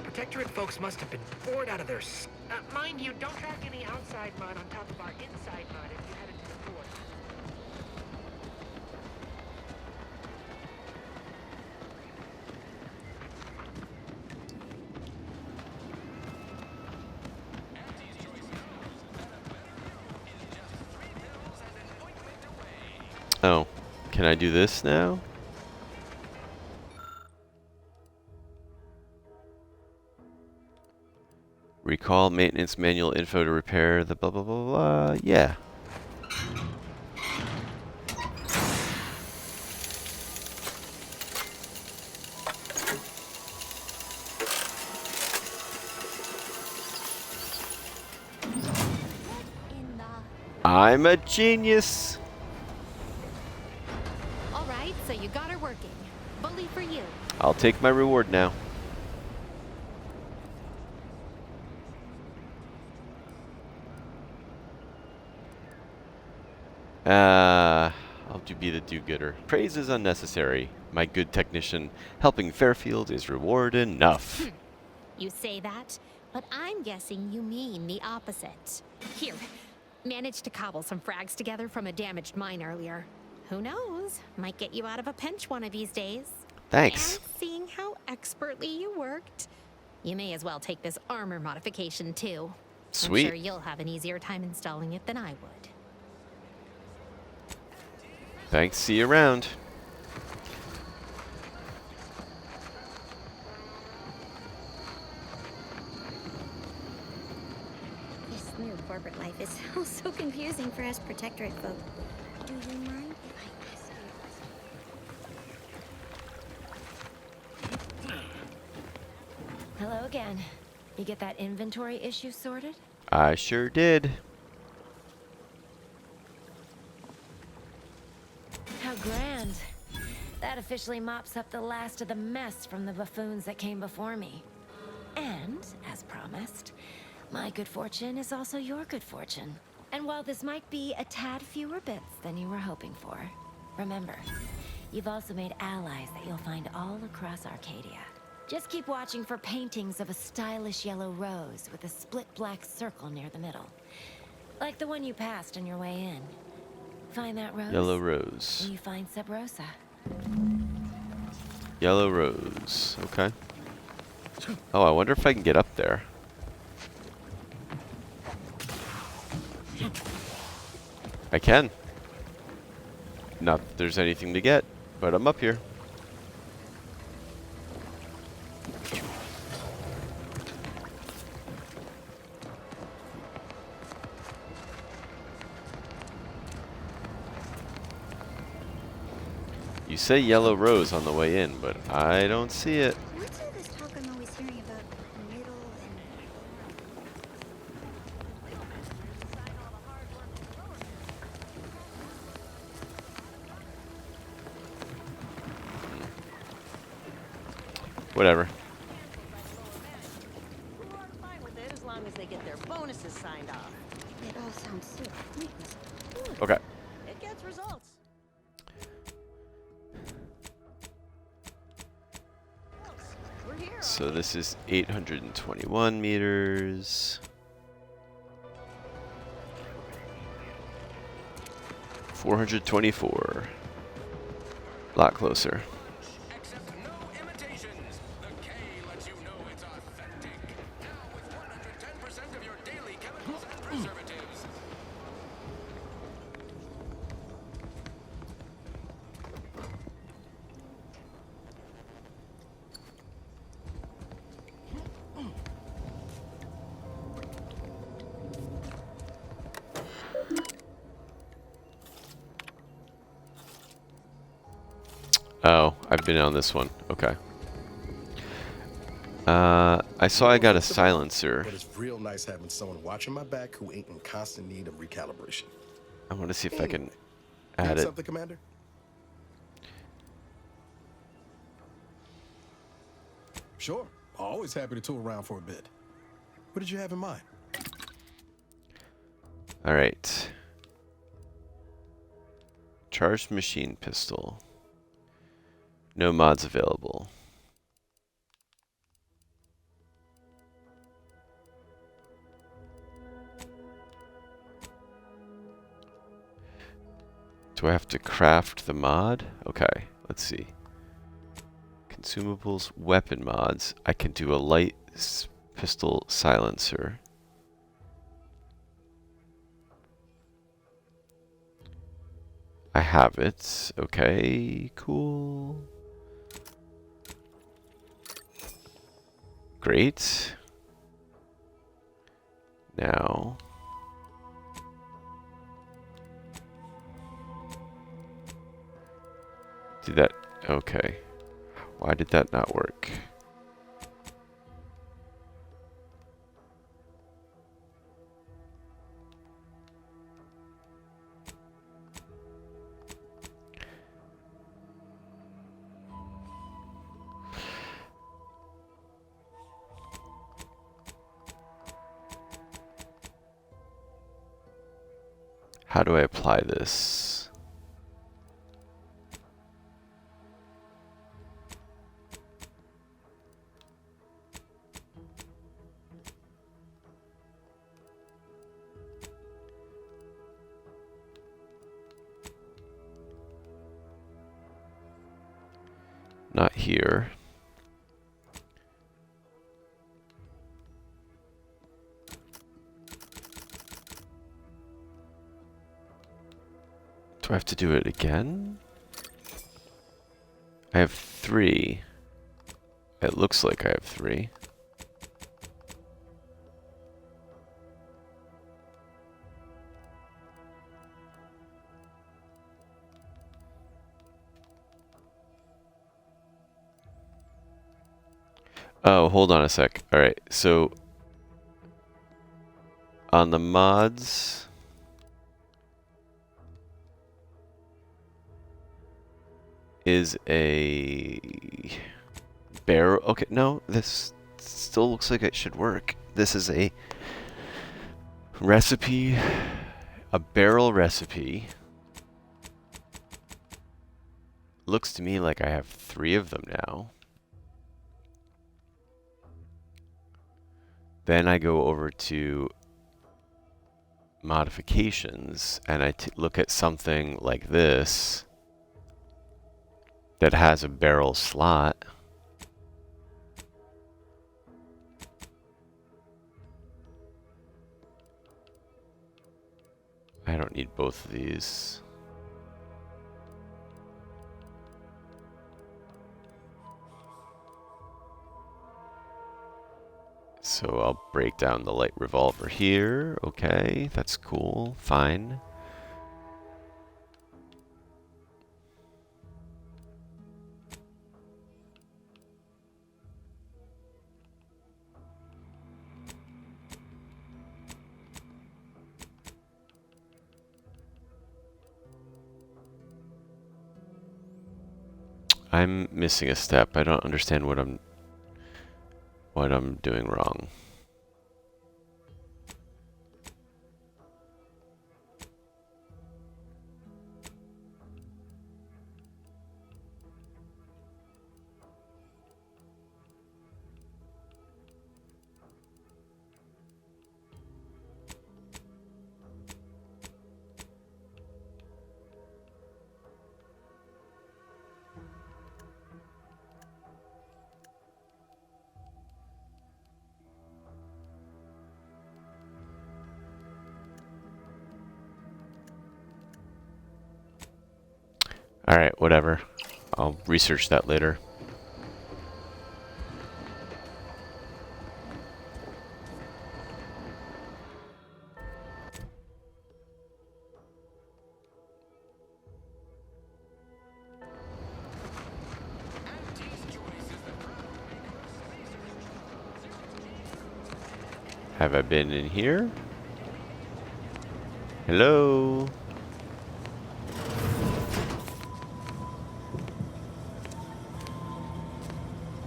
Protectorate folks must have been bored out of their mind you, don't track any outside mud on top of our inside mud if you headed to the port. Oh, can I do this now? Recall maintenance manual info to repair the blah blah blah blah. Yeah. I'm a genius. All right, so you got her working. Bully for you. I'll take my reward now. I'll be the do-gooder. Praise is unnecessary. My good technician helping Fairfield is reward enough. You say that, but I'm guessing you mean the opposite. Here, managed to cobble some frags together from a damaged mine earlier. Who knows? Might get you out of a pinch one of these days. Thanks. And seeing how expertly you worked, you may as well take this armor modification too. Sweet. I'm sure you'll have an easier time installing it than I would. Thanks, see you around. This new corporate life is so confusing for us Protectorate folk. Do you mind if I ask you? Hello again. You get that inventory issue sorted? I sure did. How grand. That officially mops up the last of the mess from the buffoons that came before me. And, as promised, my good fortune is also your good fortune. And while this might be a tad fewer bits than you were hoping for, remember, you've also made allies that you'll find all across Arcadia. Just keep watching for paintings of a stylish yellow rose with a split black circle near the middle. Like the one you passed on your way in. Find that rose. Yellow rose. And you find Sub Rosa. Yellow rose. Okay. Oh, I wonder if I can get up there. I can. Not that there's anything to get, but I'm up here. You say yellow rose on the way in, but I don't see it. What's all this talk I'm always hearing about middle and... Whatever. Fine with it as long as they get their bonuses signed off. It all sounds so pointless. Okay. It gets results. We're here. So this is 821 meters. 424. A lot closer. Oh, I've been on this one. Okay. I saw I got a silencer. But it's real nice having someone watching my back who ain't in constant need of recalibration. I want to see if I can add Need it. something, Commander? Sure. Always happy to tool around for a bit. What did you have in mind? All right. Charged machine pistol. No mods available. Do I have to craft the mod? Okay, let's see. Consumables, weapon mods. I can do a light pistol silencer. I have it. Okay, cool. Great. Now, did that? Okay. Why did that not work? How do I apply this? Not here. Do I have to do it again? I have 3. It looks like I have 3. Oh, hold on a sec. Alright, so on the mods, is a barrel. Okay, no, this still looks like it should work. This is a recipe, a barrel recipe. Looks to me like I have 3 of them now. Then I go over to modifications and I look at something like this that has a barrel slot. I don't need both of these. So I'll break down the light revolver here. Okay, that's cool. Fine. I'm missing a step. I don't understand what I'm doing wrong. Alright, whatever. I'll research that later. Have I been in here? Hello?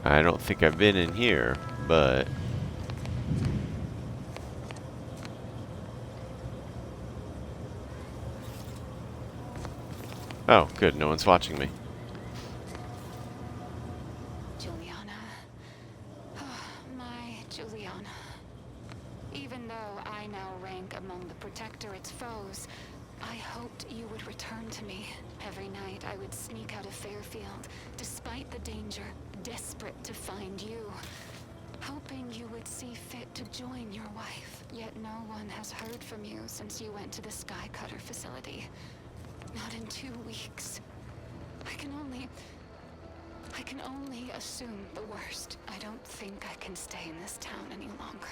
I don't think I've been in here, but... Oh, good, no one's watching me. Juliana. Oh, my Juliana. Even though I now rank among the Protectorate's foes, I hoped you would return to me. Every night I would sneak out of Fairfield, despite the danger, desperate to find you. Hoping you would see fit to join your wife. Yet no one has heard from you since you went to the Skycutter facility. Not in 2 weeks. I can only assume the worst. I don't think I can stay in this town any longer.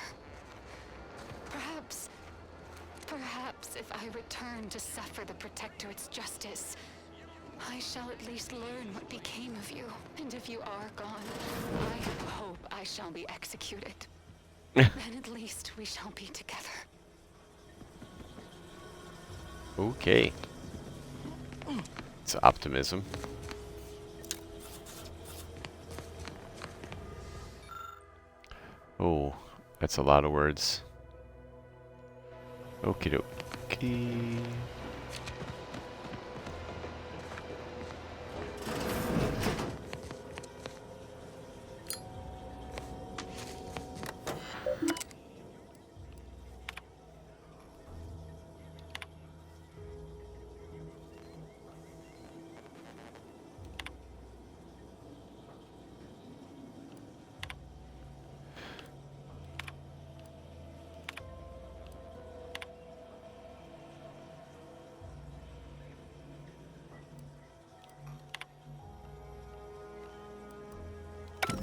Perhaps if I return to suffer the Protectorate's justice, I shall at least learn what became of you. And if you are gone, I hope I shall be executed. Then at least we shall be together. Okay. It's optimism. Oh, that's a lot of words. Okie dokie.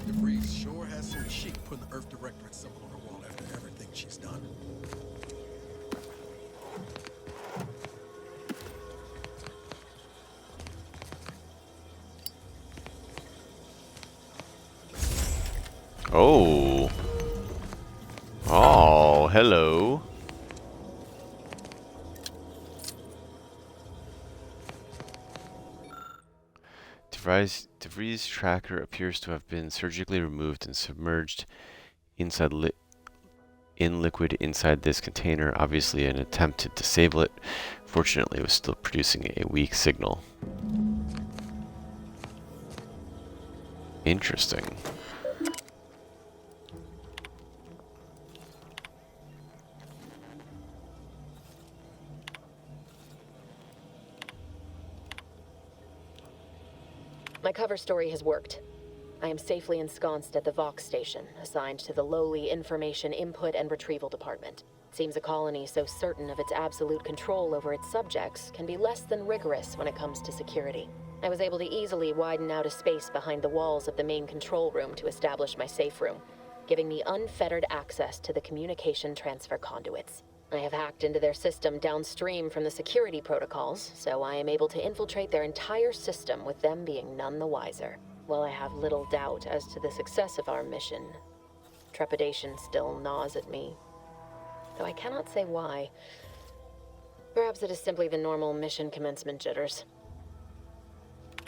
DeVries sure has some chic putting the Earth Directorate symbol on her wall after everything she's done. Oh. Oh, hello. DeVries' tracker appears to have been surgically removed and submerged inside in liquid inside this container, obviously an attempt to disable it. Fortunately, it was still producing a weak signal. Interesting. My cover story has worked. I am safely ensconced at the Vox station, assigned to the lowly Information Input and Retrieval Department. It seems a colony so certain of its absolute control over its subjects can be less than rigorous when it comes to security. I was able to easily widen out a space behind the walls of the main control room to establish my safe room, giving me unfettered access to the communication transfer conduits. I have hacked into their system downstream from the security protocols, so I am able to infiltrate their entire system with them being none the wiser. While I have little doubt as to the success of our mission, trepidation still gnaws at me, though I cannot say why. Perhaps it is simply the normal mission commencement jitters.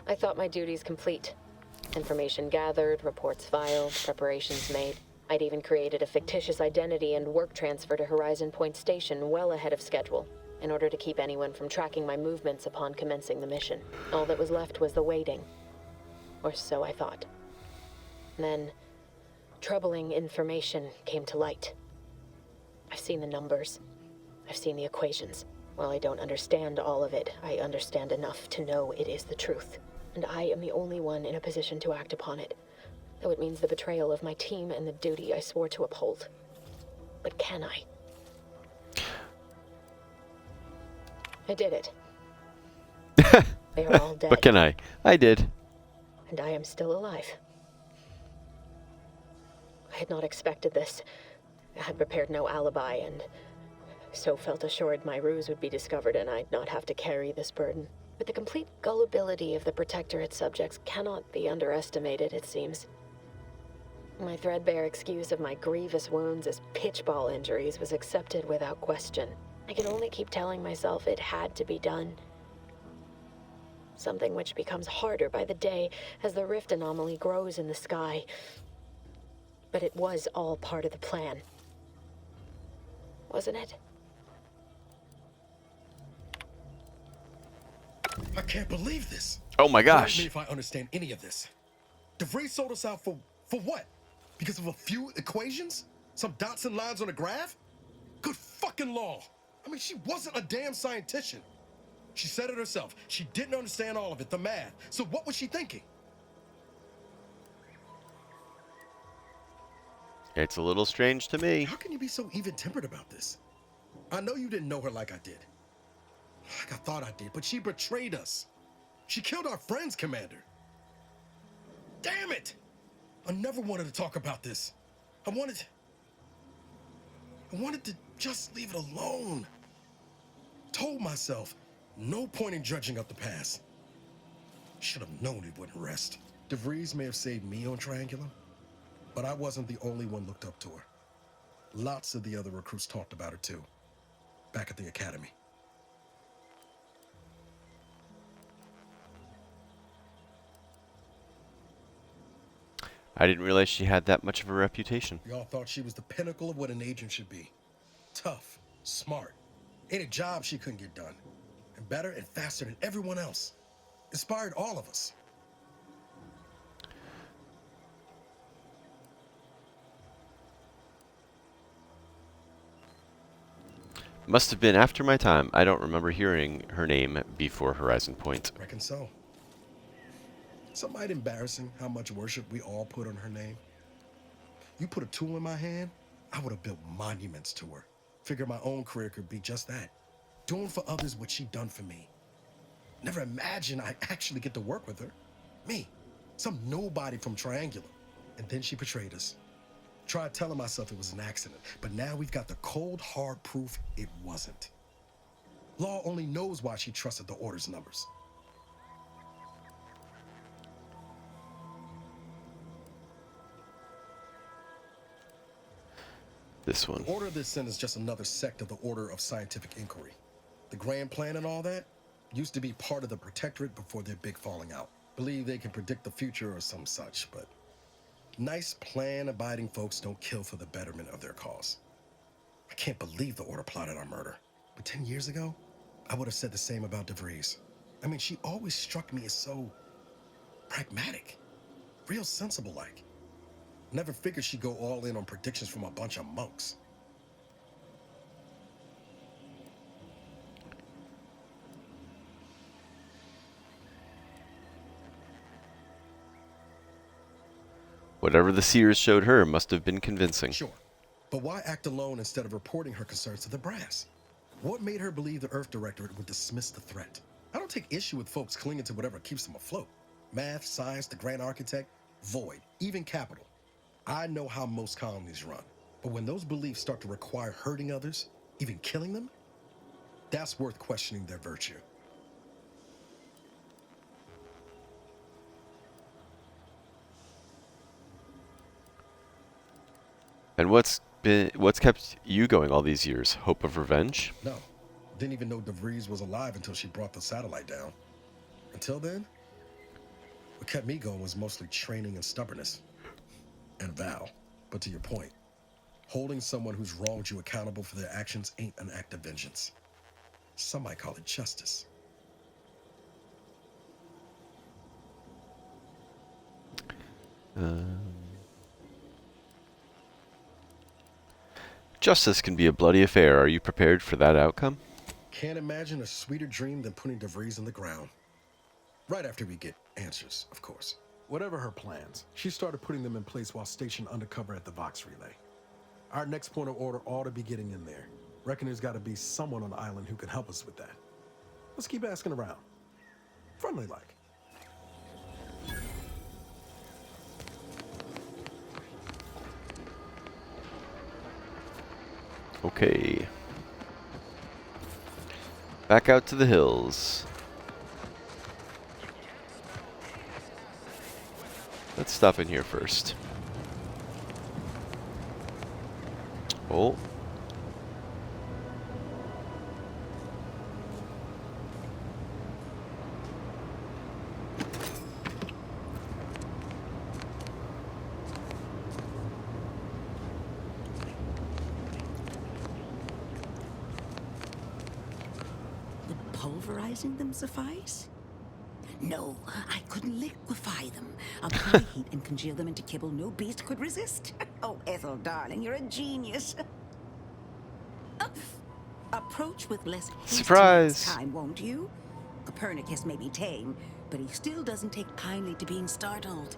I thought my duties complete, Information gathered, reports filed, preparations made. I'd even created a fictitious identity and work transfer to Horizon Point Station well ahead of schedule, in order to keep anyone from tracking my movements upon commencing the mission. All that was left was the waiting. Or so I thought. Then, troubling information came to light. I've seen the numbers. I've seen the equations. While I don't understand all of it, I understand enough to know it is the truth. And I am the only one in a position to act upon it. Though it means the betrayal of my team and the duty I swore to uphold. But can I? I did it. They are all dead. What can I? I did. And I am still alive. I had not expected this. I had prepared no alibi, and so felt assured my ruse would be discovered and I'd not have to carry this burden. But the complete gullibility of the Protectorate subjects cannot be underestimated, it seems. My threadbare excuse of my grievous wounds as pitchball injuries was accepted without question. I can only keep telling myself it had to be done. Something which becomes harder by the day as the rift anomaly grows in the sky. But it was all part of the plan. Wasn't it? I can't believe this. Oh my gosh. Correct me if I understand any of this. DeVries sold us out for what? Because of a few equations? Some dots and lines on a graph? Good fucking law. I mean, she wasn't a damn scientist. She said it herself. She didn't understand all of it, the math. So what was she thinking? It's a little strange to me. How can you be so even-tempered about this? I know you didn't know her like I did. Like I thought I did, but she betrayed us. She killed our friends, Commander. Damn it! I never wanted to talk about this. I wanted to just leave it alone. Told myself, no point in dredging up the past. Should have known it wouldn't rest. DeVries may have saved me on Triangulum, but I wasn't the only one looked up to her. Lots of the other recruits talked about her too, back at the academy. I didn't realize she had that much of a reputation. Y'all thought she was the pinnacle of what an agent should be. Tough, smart, ain't a job she couldn't get done. And better and faster than everyone else. Inspired all of us. Must have been after my time. I don't remember hearing her name before Horizon Point. Reckon so. Something might embarrassing how much worship we all put on her name. You put a tool in my hand, I would have built monuments to her. Figure my own career could be just that. Doing for others what she done for me. Never imagined I'd actually get to work with her. Me, some nobody from Triangulum. And then she betrayed us. Tried telling myself it was an accident, but now we've got the cold, hard proof it wasn't. Law only knows why she trusted the Order's numbers. This one. The Order of this Sin is just another sect of the Order of Scientific Inquiry. The Grand Plan and all that used to be part of the Protectorate before their big falling out. Believe they can predict the future or some such, but nice plan-abiding folks don't kill for the betterment of their cause. I can't believe the Order plotted our murder. But 10 years ago, I would have said the same about DeVries. I mean, she always struck me as so pragmatic, real sensible-like. Never figured she'd go all in on predictions from a bunch of monks. Whatever the seers showed her must have been convincing. Sure, but why act alone instead of reporting her concerns to the brass? What made her believe the Earth Directorate would dismiss the threat? I don't take issue with folks clinging to whatever keeps them afloat. Math, science, the Grand Architect, Void, even Capital. I know how most colonies run, but when those beliefs start to require hurting others, even killing them, that's worth questioning their virtue. And what's kept you going all these years? Hope of revenge? No, didn't even know DeVries was alive until she brought the satellite down. Until then, What kept me going was mostly training and stubbornness. And Val. But to your point, holding someone who's wronged you accountable for their actions ain't an act of vengeance. Some might call it justice. Justice can be a bloody affair. Are you prepared for that outcome? Can't imagine a sweeter dream than putting DeVries in the ground. Right after we get answers, of course. Whatever her plans, she started putting them in place while stationed undercover at the Vox Relay. Our next point of order ought to be getting in there. Reckon there's got to be someone on the island who can help us with that. Let's keep asking around. Friendly like. Okay. Back out to the hills. Let's stop in here first. Oh. Would pulverizing them suffice? No, I couldn't liquefy them. Apply heat and congeal them into kibble no beast could resist. Oh, Ethel, darling, you're a genius. Approach with less haste Surprise! next time, won't you? Copernicus may be tame, but he still doesn't take kindly to being startled.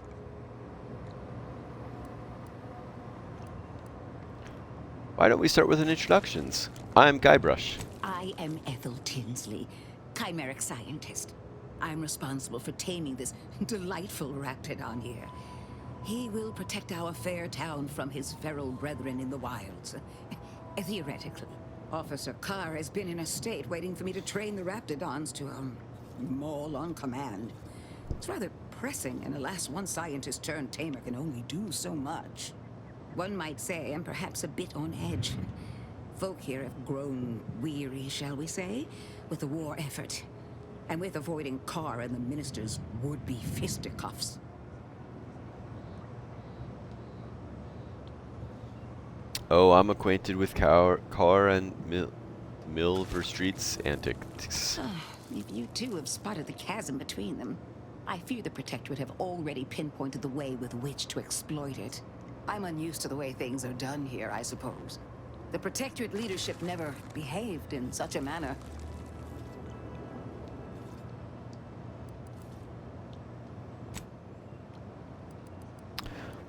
Why don't we start with an introductions? I'm Guybrush. I am Ethel Tinsley, chimeric scientist. I'm responsible for taming this delightful raptidon here. He will protect our fair town from his feral brethren in the wilds. Theoretically. Officer Carr has been in a state waiting for me to train the raptidons to, maul on command. It's rather pressing, and alas, one scientist-turned-tamer can only do so much. One might say I'm perhaps a bit on edge. Folk here have grown weary, shall we say, with the war effort, and with avoiding Carr and the minister's would-be fisticuffs. Oh, I'm acquainted with Carr and Milver Street's antics. If you two have spotted the chasm between them, I fear the Protectorate have already pinpointed the way with which to exploit it. I'm unused to the way things are done here, I suppose. The Protectorate leadership never behaved in such a manner.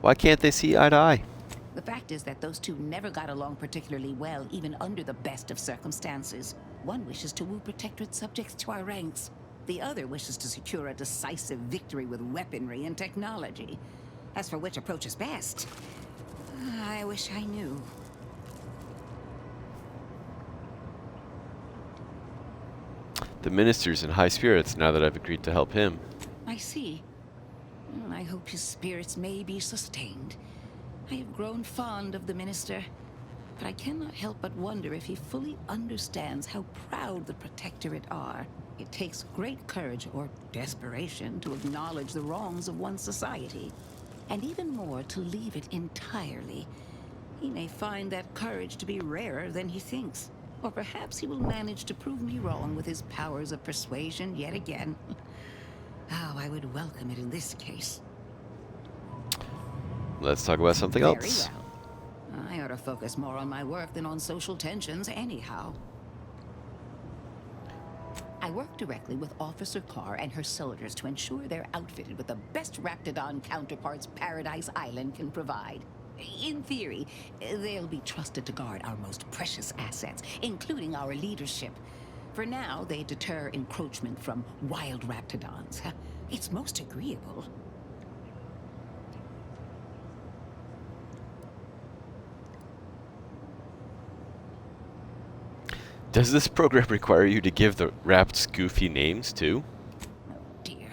Why can't they see eye to eye? The fact is that those two never got along particularly well, even under the best of circumstances. One wishes to woo Protectorate subjects to our ranks. The other wishes to secure a decisive victory with weaponry and technology. As for which approach is best, I wish I knew. The minister's in high spirits now that I've agreed to help him. I see. Well, I hope his spirits may be sustained. I have grown fond of the minister, but I cannot help but wonder if he fully understands how proud the Protectorate are. It takes great courage or desperation to acknowledge the wrongs of one's society, and even more to leave it entirely. He may find that courage to be rarer than he thinks, or perhaps he will manage to prove me wrong with his powers of persuasion yet again. How I would welcome it in this case. Let's talk about something else. Very well. I ought to focus more on my work than on social tensions anyhow. I work directly with Officer Carr and her soldiers to ensure they're outfitted with the best Raptidon counterparts Paradise Island can provide. In theory, they'll be trusted to guard our most precious assets, including our leadership. For now, they deter encroachment from wild Raptidons. It's most agreeable. Does this program require you to give the Rapts goofy names too? Oh dear.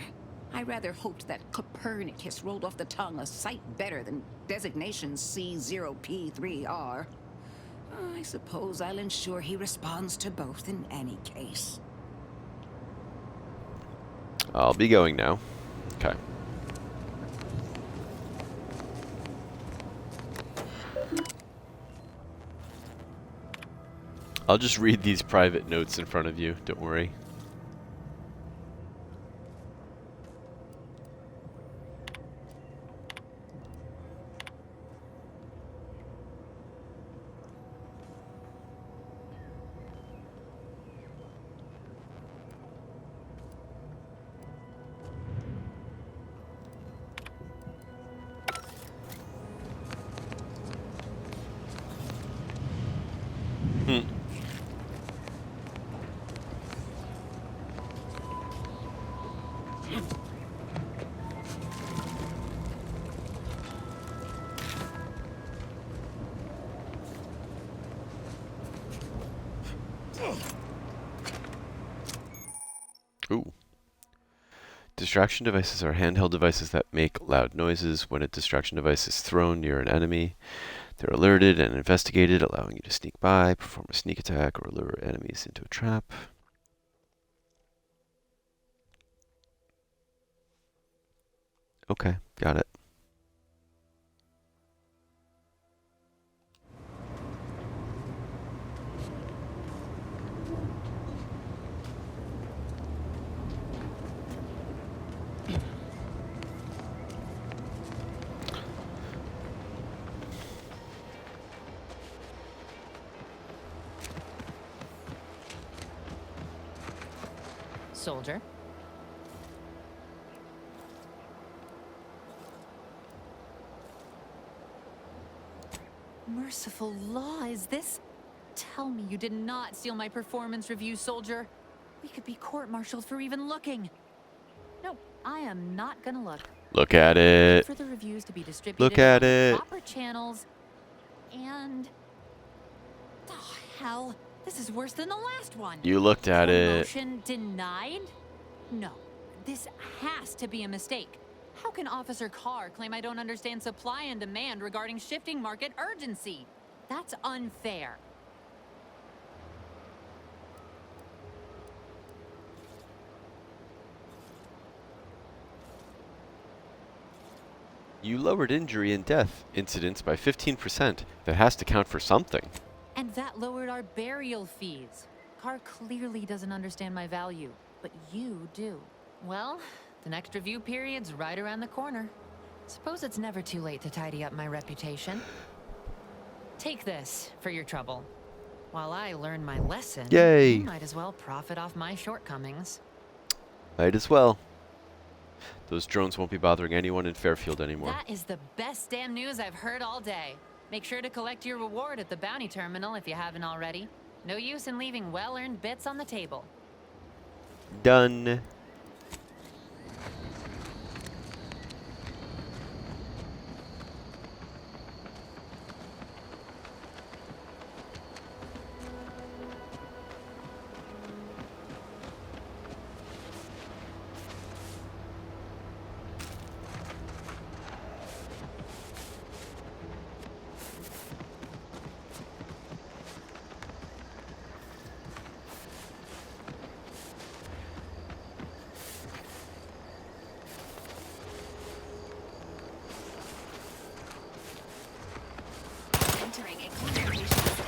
I rather hoped that Copernicus rolled off the tongue a sight better than designation C0P3R. I suppose I'll ensure he responds to both in any case. I'll be going now. Okay. I'll just read these private notes in front of you, don't worry. Ooh. Distraction devices are handheld devices that make loud noises. When a distraction device is thrown near an enemy, they're alerted and investigated, allowing you to sneak by, perform a sneak attack, or lure enemies into a trap. Okay, got it. Soldier. Merciful law, is this? Tell me you did not steal my performance review, Soldier. We could be court-martialed for even looking. No, I am not gonna look. Look at it. For the reviews to be distributed Look at on it. proper channels. And oh, hell, this is worse than the last one. You looked at it. Promotion denied? No, this has to be a mistake. How can Officer Carr claim I don't understand supply and demand regarding shifting market urgency? That's unfair. You lowered injury and death incidents by 15%. That has to count for something. And that lowered our burial fees. Carr clearly doesn't understand my value, but you do. Well, the next review period's right around the corner. Suppose it's never too late to tidy up my reputation. Take this for your trouble. While I learn my lesson, Yay. you might as well profit off my shortcomings. Might as well. Those drones won't be bothering anyone in Fairfield anymore. That is the best damn news I've heard all day. Make sure to collect your reward at the bounty terminal if you haven't already. No use in leaving well-earned bits on the table. Done. Entering a concentration state.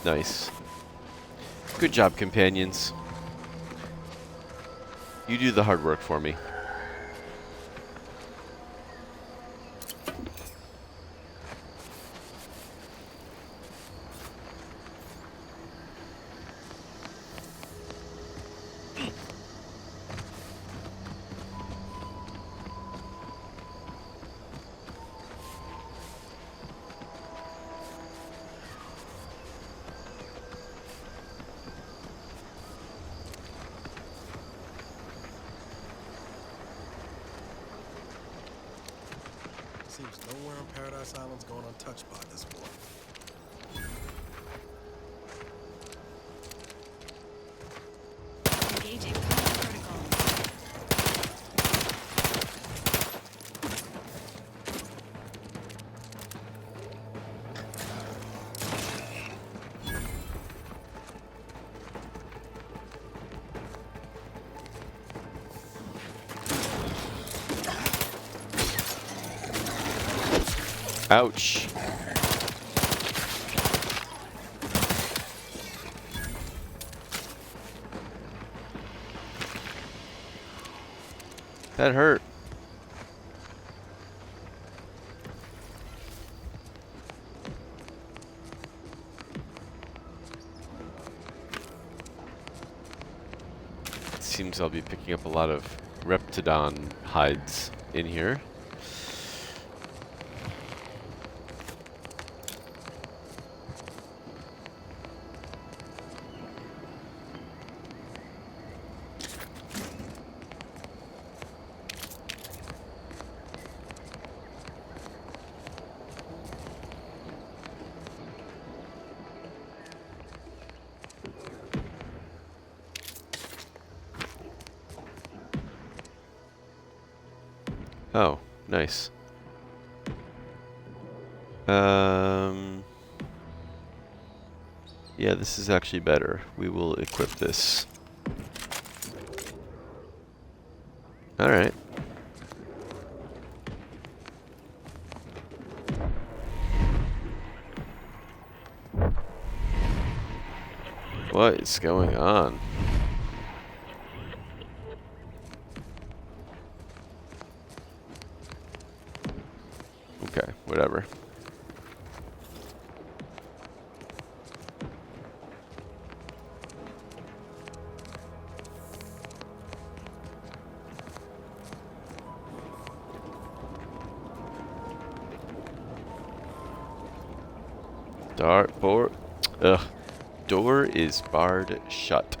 Nice. Good job, companions. You do the hard work for me. Seems nowhere on Paradise Island's going untouched by this war. Engaging protocol. Ouch. That hurt. It seems I'll be picking up a lot of Reptidon hides in here. Oh, nice. Yeah, this is actually better. We will equip this. Alright. What is going on? Okay, whatever. Door is barred shut.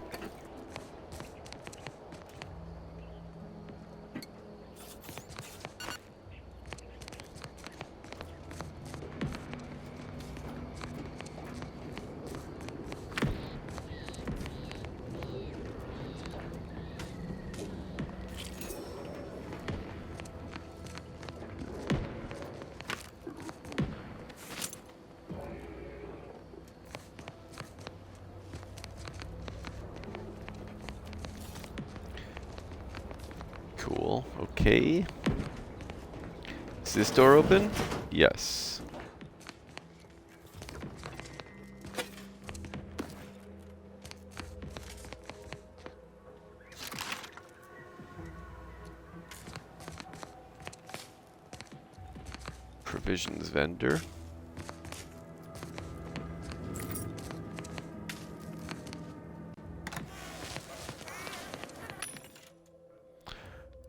Cool. Okay. Is this door open? Yes. Provisions vendor.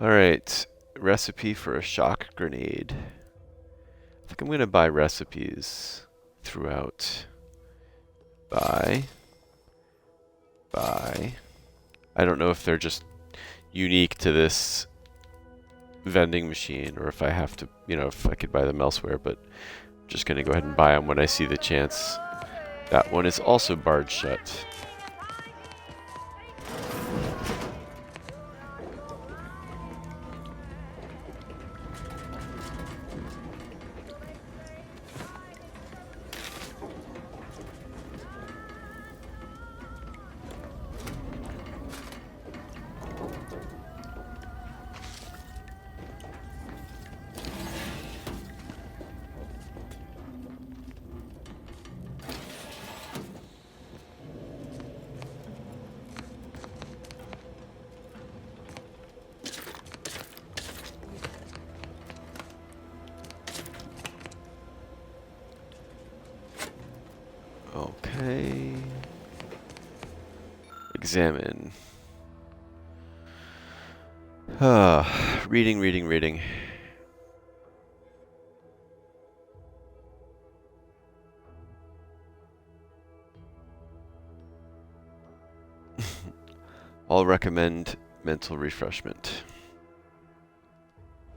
Alright, recipe for a shock grenade. I think I'm going to buy recipes throughout. Buy. I don't know if they're just unique to this vending machine or if I have to, you know, if I could buy them elsewhere, but I'm just going to go ahead and buy them when I see the chance. That one is also barred shut. Okay. Examine. Reading. I'll recommend mental refreshment.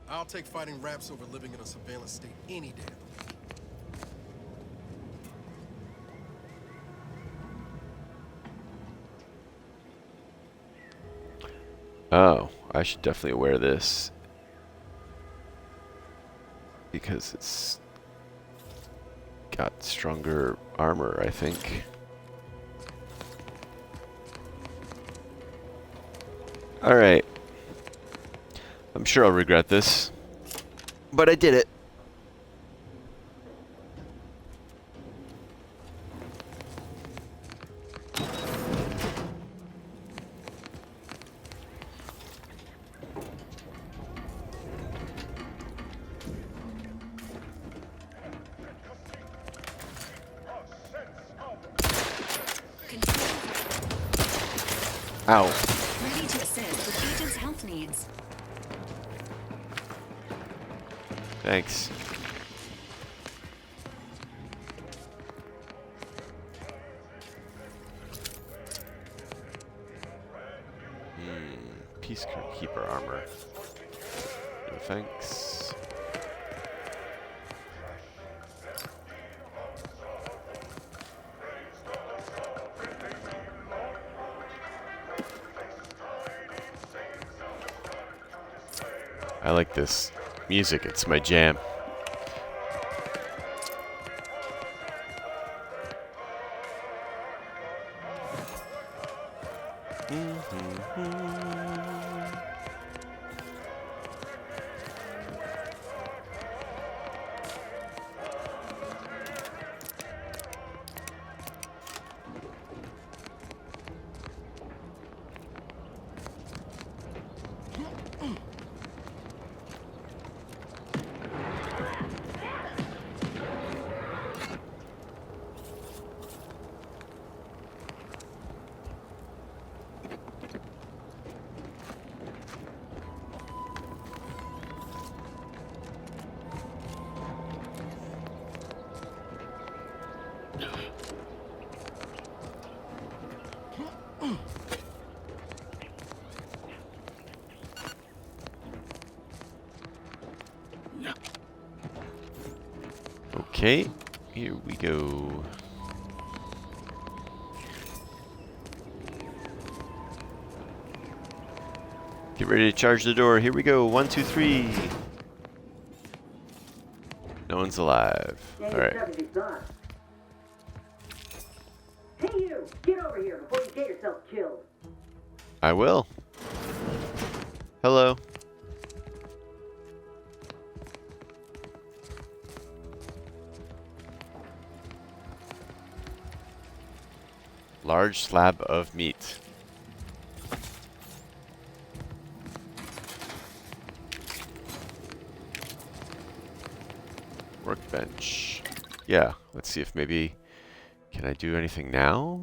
I'll take fighting raps over living in a surveillance state any day. Oh, I should definitely wear this. Because it's got stronger armor, I think. Alright. I'm sure I'll regret this. But I did it. Ow. Ready to assist with agent's health needs. Thanks. Peacekeeper armor. No thanks. I like this music, it's my jam. Okay, here we go. Get ready to charge the door. Here we go. 1, 2, 3. No one's alive. All right. Hey you! Get over here before you get yourself killed. I will. Hello. Large slab of meat. Workbench. Yeah, let's see if maybe... Can I do anything now?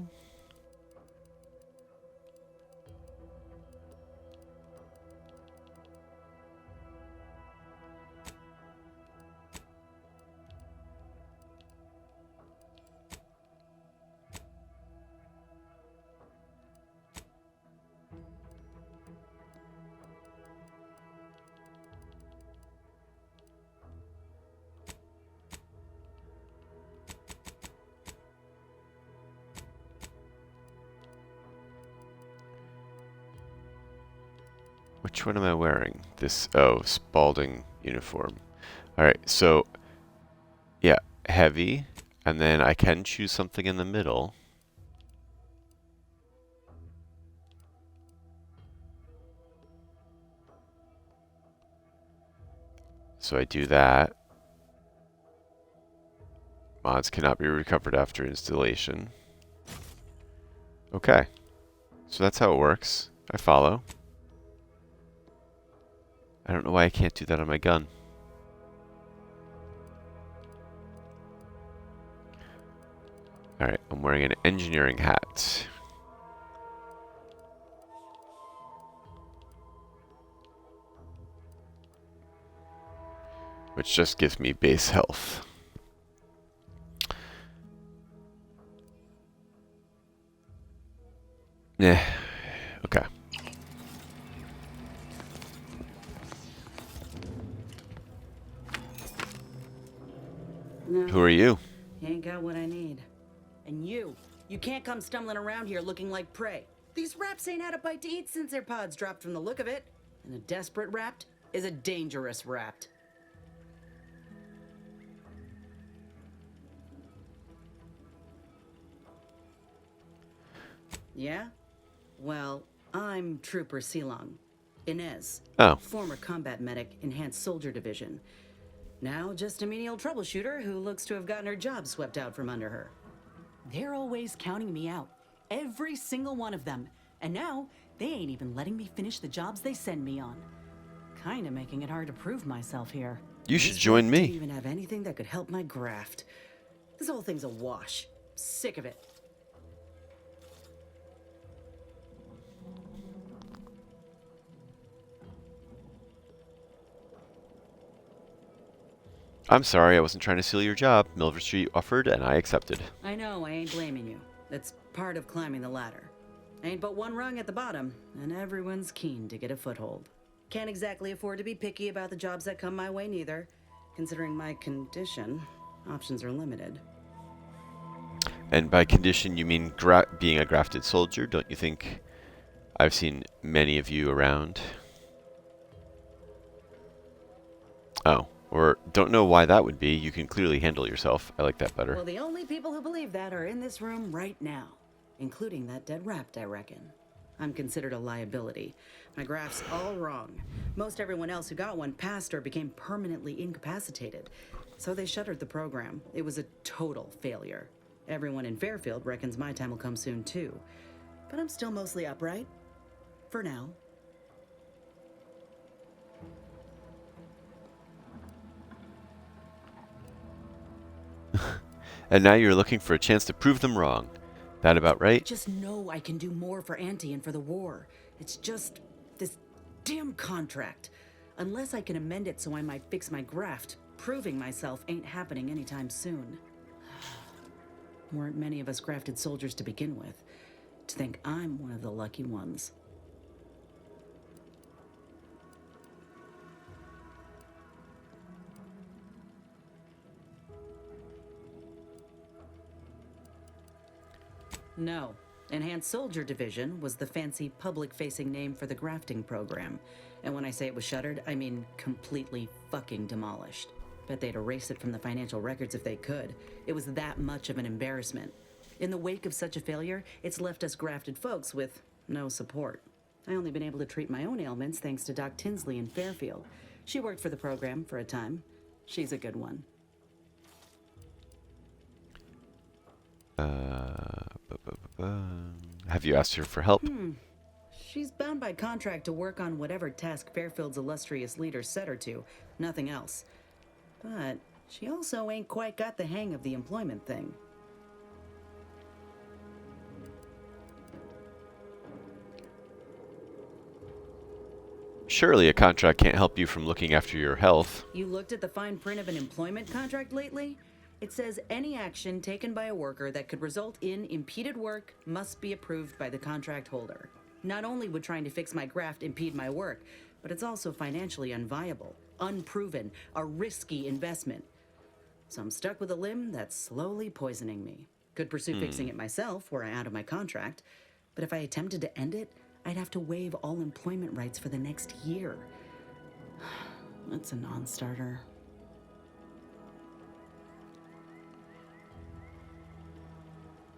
Which one am I wearing? This, oh, Spalding uniform. Alright, so, yeah, heavy, and then I can choose something in the middle. So I do that. Mods cannot be recovered after installation. Okay, so that's how it works. I follow. I don't know why I can't do that on my gun. Alright, I'm wearing an engineering hat. Which just gives me base health. Yeah, okay. No, Who are you? you ain't got what I need. And you can't come stumbling around here looking like prey. These raps ain't had a bite to eat since their pods dropped from the look of it. And a desperate rapt is a dangerous rapt. Yeah? Well, I'm Trooper Silong. Inez. Oh. Former combat medic, Enhanced Soldier Division. Now just a menial troubleshooter who looks to have gotten her job swept out from under her. They're always counting me out. Every single one of them. And now, they ain't even letting me finish the jobs they send me on. Kinda making it hard to prove myself here. You should join me. I don't even have anything that could help my graft. This whole thing's a wash. Sick of it. I'm sorry, I wasn't trying to steal your job. Milver Street offered, and I accepted. I know, I ain't blaming you. It's part of climbing the ladder. Ain't but one rung at the bottom, and everyone's keen to get a foothold. Can't exactly afford to be picky about the jobs that come my way neither. Considering my condition, options are limited. And by condition, you mean being a grafted soldier? Don't you think I've seen many of you around? Oh, or don't know why that would be. You can clearly handle yourself. I like that better. Well, the only people who believe that are in this room right now, including that dead rapt, I reckon. I'm considered a liability. My graph's all wrong. Most everyone else who got one passed or became permanently incapacitated. So they shuttered the program. It was a total failure. Everyone in Fairfield reckons my time will come soon too. But I'm still mostly upright. For now. And now you're looking for a chance to prove them wrong. That about right? I just know I can do more for Auntie and for the war. It's just this damn contract. Unless I can amend it so I might fix my graft, proving myself ain't happening anytime soon. Weren't many of us grafted soldiers to begin with. To think I'm one of the lucky ones. No. Enhanced Soldier Division was the fancy public-facing name for the grafting program. And when I say it was shuttered, I mean completely fucking demolished. Bet they'd erase it from the financial records if they could. It was that much of an embarrassment. In the wake of such a failure, it's left us grafted folks with no support. I only been able to treat my own ailments thanks to Doc Tinsley in Fairfield. She worked for the program for a time. She's a good one. Have you asked her for help? She's bound by contract to work on whatever task Fairfield's illustrious leader set her to, nothing else. But she also ain't quite got the hang of the employment thing. Surely a contract can't help you from looking after your health. You looked at the fine print of an employment contract lately? It says any action taken by a worker that could result in impeded work must be approved by the contract holder. Not only would trying to fix my graft impede my work, but it's also financially unviable, unproven, a risky investment. So I'm stuck with a limb that's slowly poisoning me. Could pursue fixing it myself were I out of my contract, but if I attempted to end it, I'd have to waive all employment rights for the next year. That's a non-starter.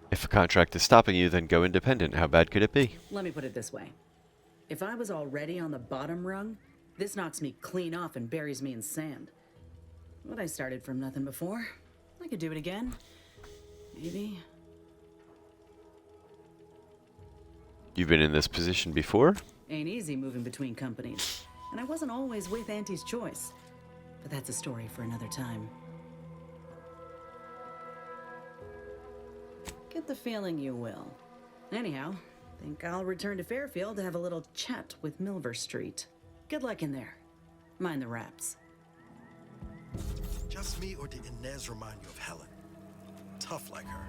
If a contract is stopping you, then go independent. How bad could it be? Let me put it this way. If I was already on the bottom rung, this knocks me clean off and buries me in sand. But I started from nothing before. I could do it again. Maybe. You've been in this position before? Ain't easy moving between companies. And I wasn't always with Auntie's choice. But that's a story for another time. Get the feeling you will. Anyhow, think I'll return to Fairfield to have a little chat with Milver Street. Good luck in there. Mind the raps. Just me, or did Inez remind you of Helen? Tough like her.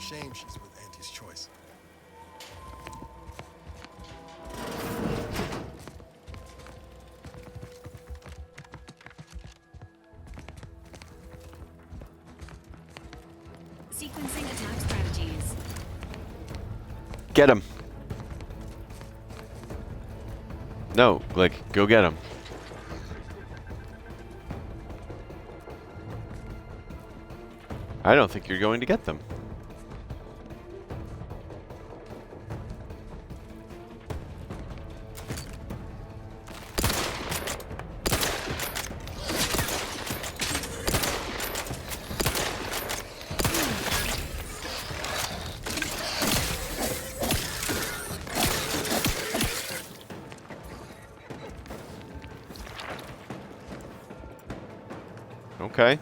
Shame she's with Auntie's choice. Sequencing attack strategies. Get him. No, like, go get him. I don't think you're going to get them. Okay.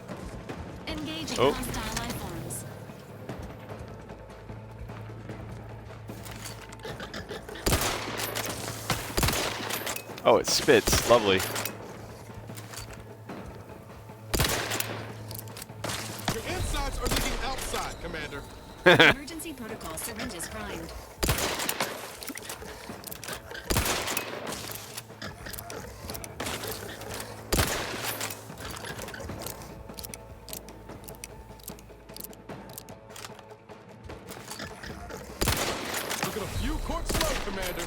Engaging Oh. hostile life forms. Oh, it spits. Lovely. guys are leaving outside, Commander. Emergency protocol syringes primed. Look at a few corks left, Commander.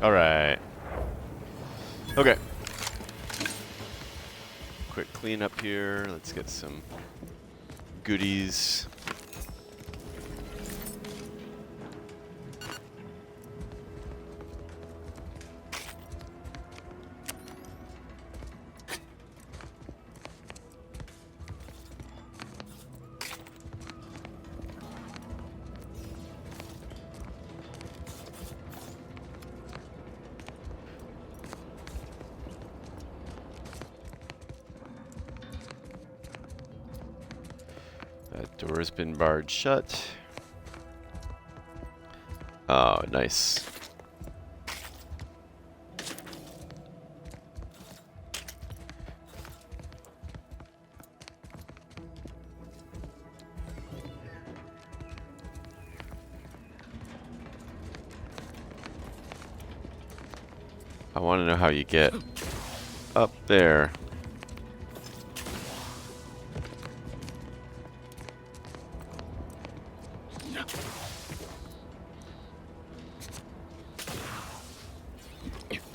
All right. Okay. Quick cleanup here. Let's get some goodies. That door's been barred shut. Oh, nice. I want to know how you get up there.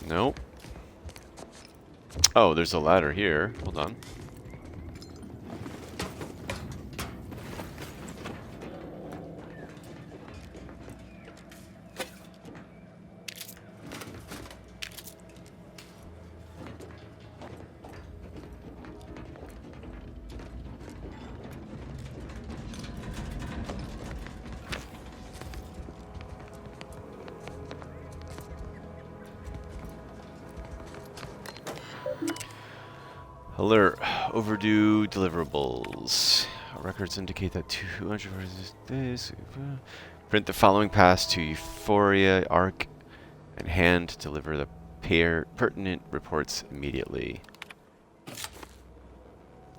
Nope. Oh, there's a ladder here. Hold on. Alert. Overdue deliverables. Records indicate that 200 days. Print the following pass to Euphoria Arc and hand deliver the pertinent reports immediately.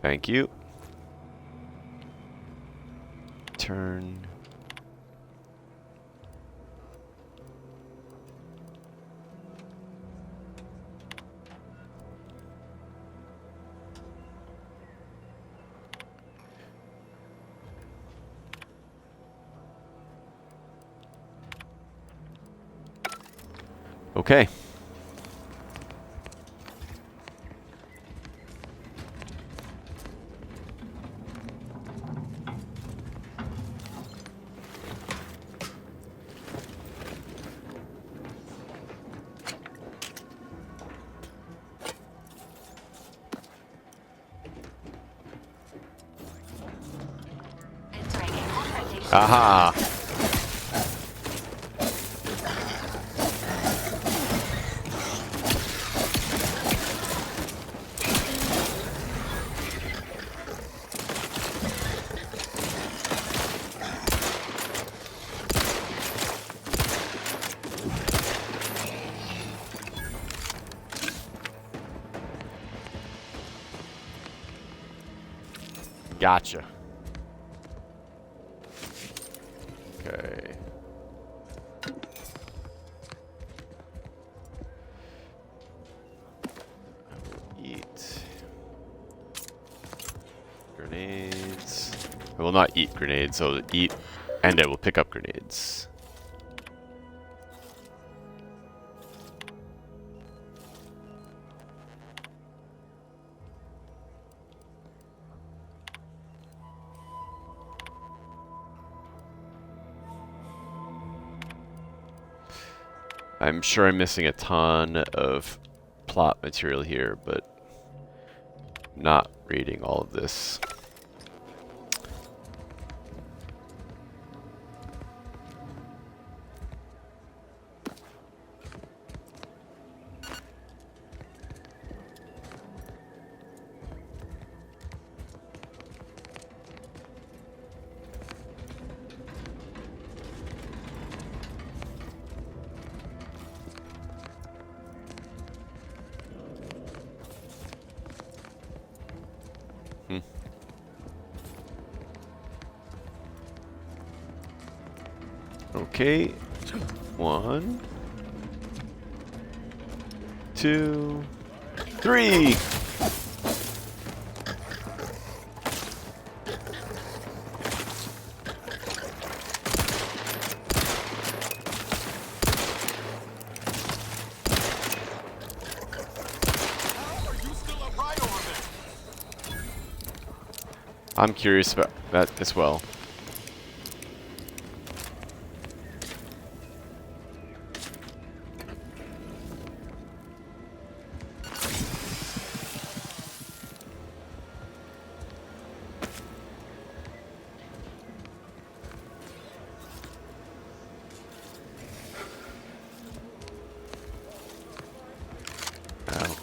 Thank you. Turn. Okay. Aha. Gotcha. Okay. I will eat grenades. I will not eat grenades, I'll eat and I will pick up grenades. I'm sure I'm missing a ton of plot material here, but not reading all of this. Okay. 1, 2, 3. I'm curious about that as well.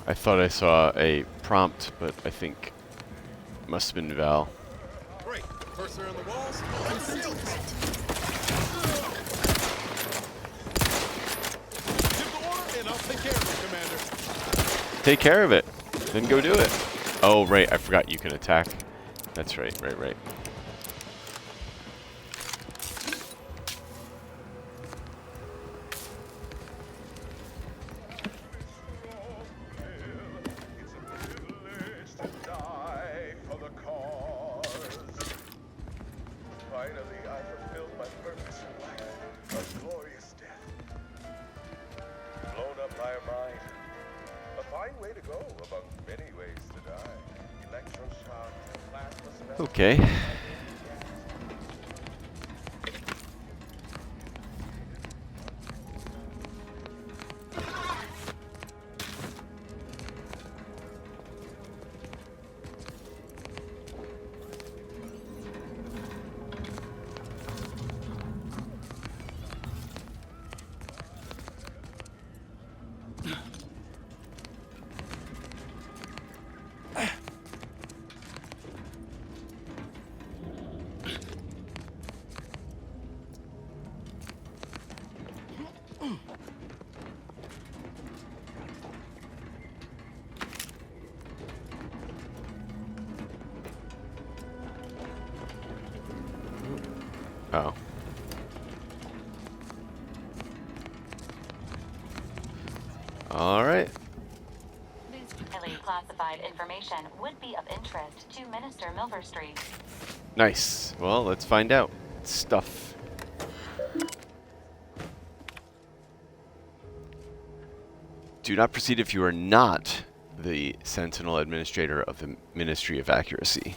I thought I saw a prompt, but I think it must have been Val. Great. First they're on the walls. Give the order and I'll take care of it, Commander. Take care of it. Then go do it. Oh, right. I forgot you can attack. That's right. Right. Okay. Oh. All right. Highly classified information would be of interest to Minister Milverstreet. Nice. Well, let's find out. Stuff. Do not proceed if you are not the Sentinel Administrator of the Ministry of Accuracy.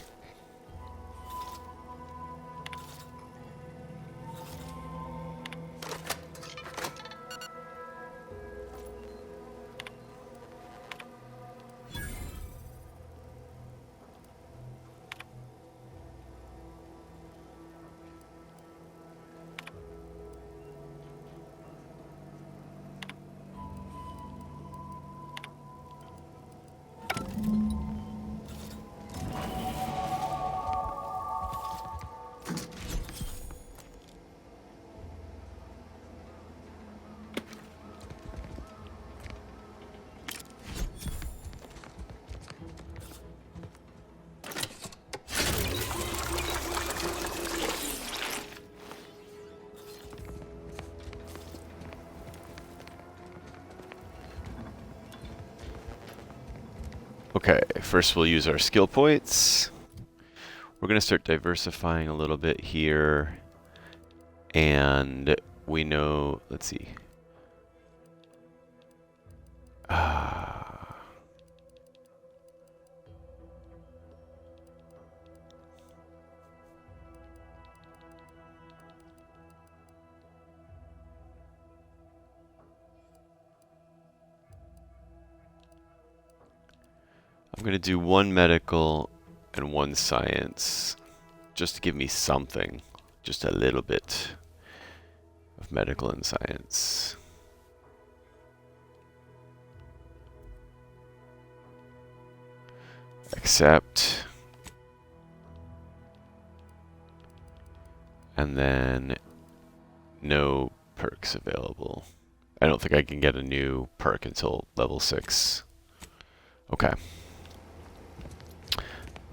Okay, first we'll use our skill points. We're going to start diversifying a little bit here. And we know, let's see. I'm going to do 1 medical and 1 science, just to give me something, just a little bit of medical and science. Accept. And then no perks available. I don't think I can get a new perk until level 6. Okay.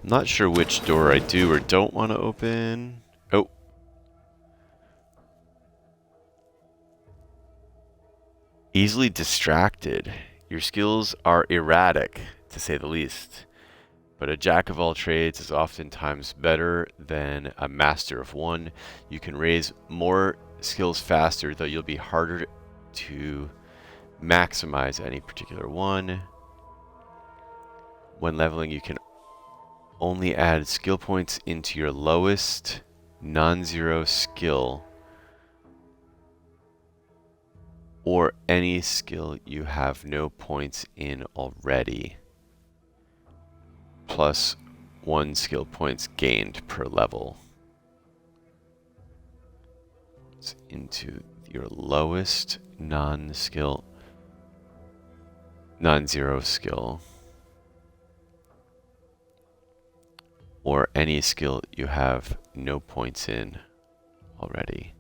I'm not sure which door I do or don't want to open. Oh. Easily distracted. Your skills are erratic, to say the least. But a jack of all trades is oftentimes better than a master of one. You can raise more skills faster, though you'll be harder to maximize any particular one. When leveling, you can only add skill points into your lowest non-zero skill or any skill you have no points in already, plus 1 skill points gained per level. It's into your lowest non-zero skill, or any skill you have no points in already.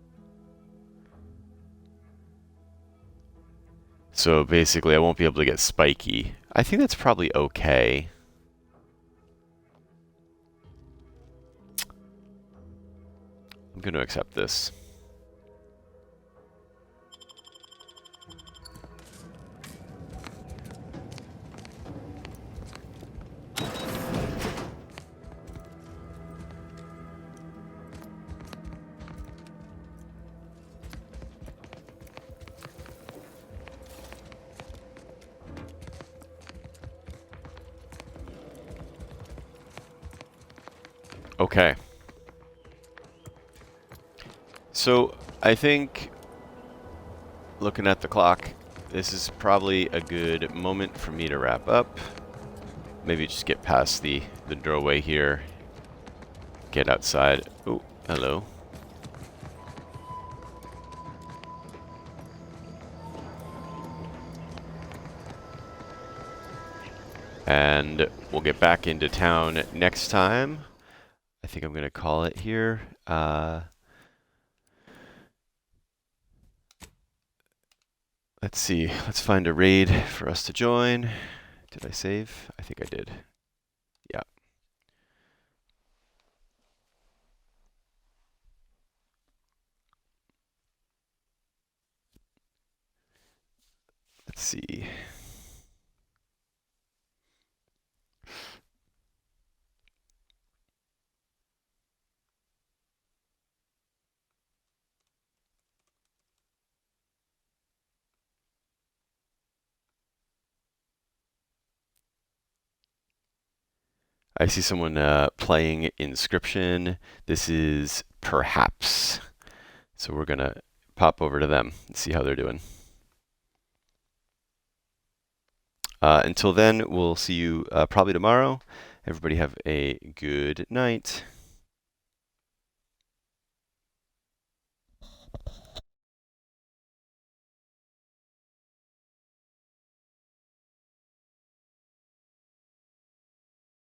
So basically I won't be able to get spiky. I think that's probably okay. I'm going to accept this. Okay. So I think, looking at the clock, this is probably a good moment for me to wrap up. Maybe just get past the doorway here. Get outside. Oh, hello. And we'll get back into town next time. I think I'm going to call it here. Let's see. Let's find a raid for us to join. Did I save? I think I did. Yeah. Let's see. I see someone playing Inscription. This is Perhaps. So we're going to pop over to them and see how they're doing. Until then, we'll see you probably tomorrow. Everybody have a good night.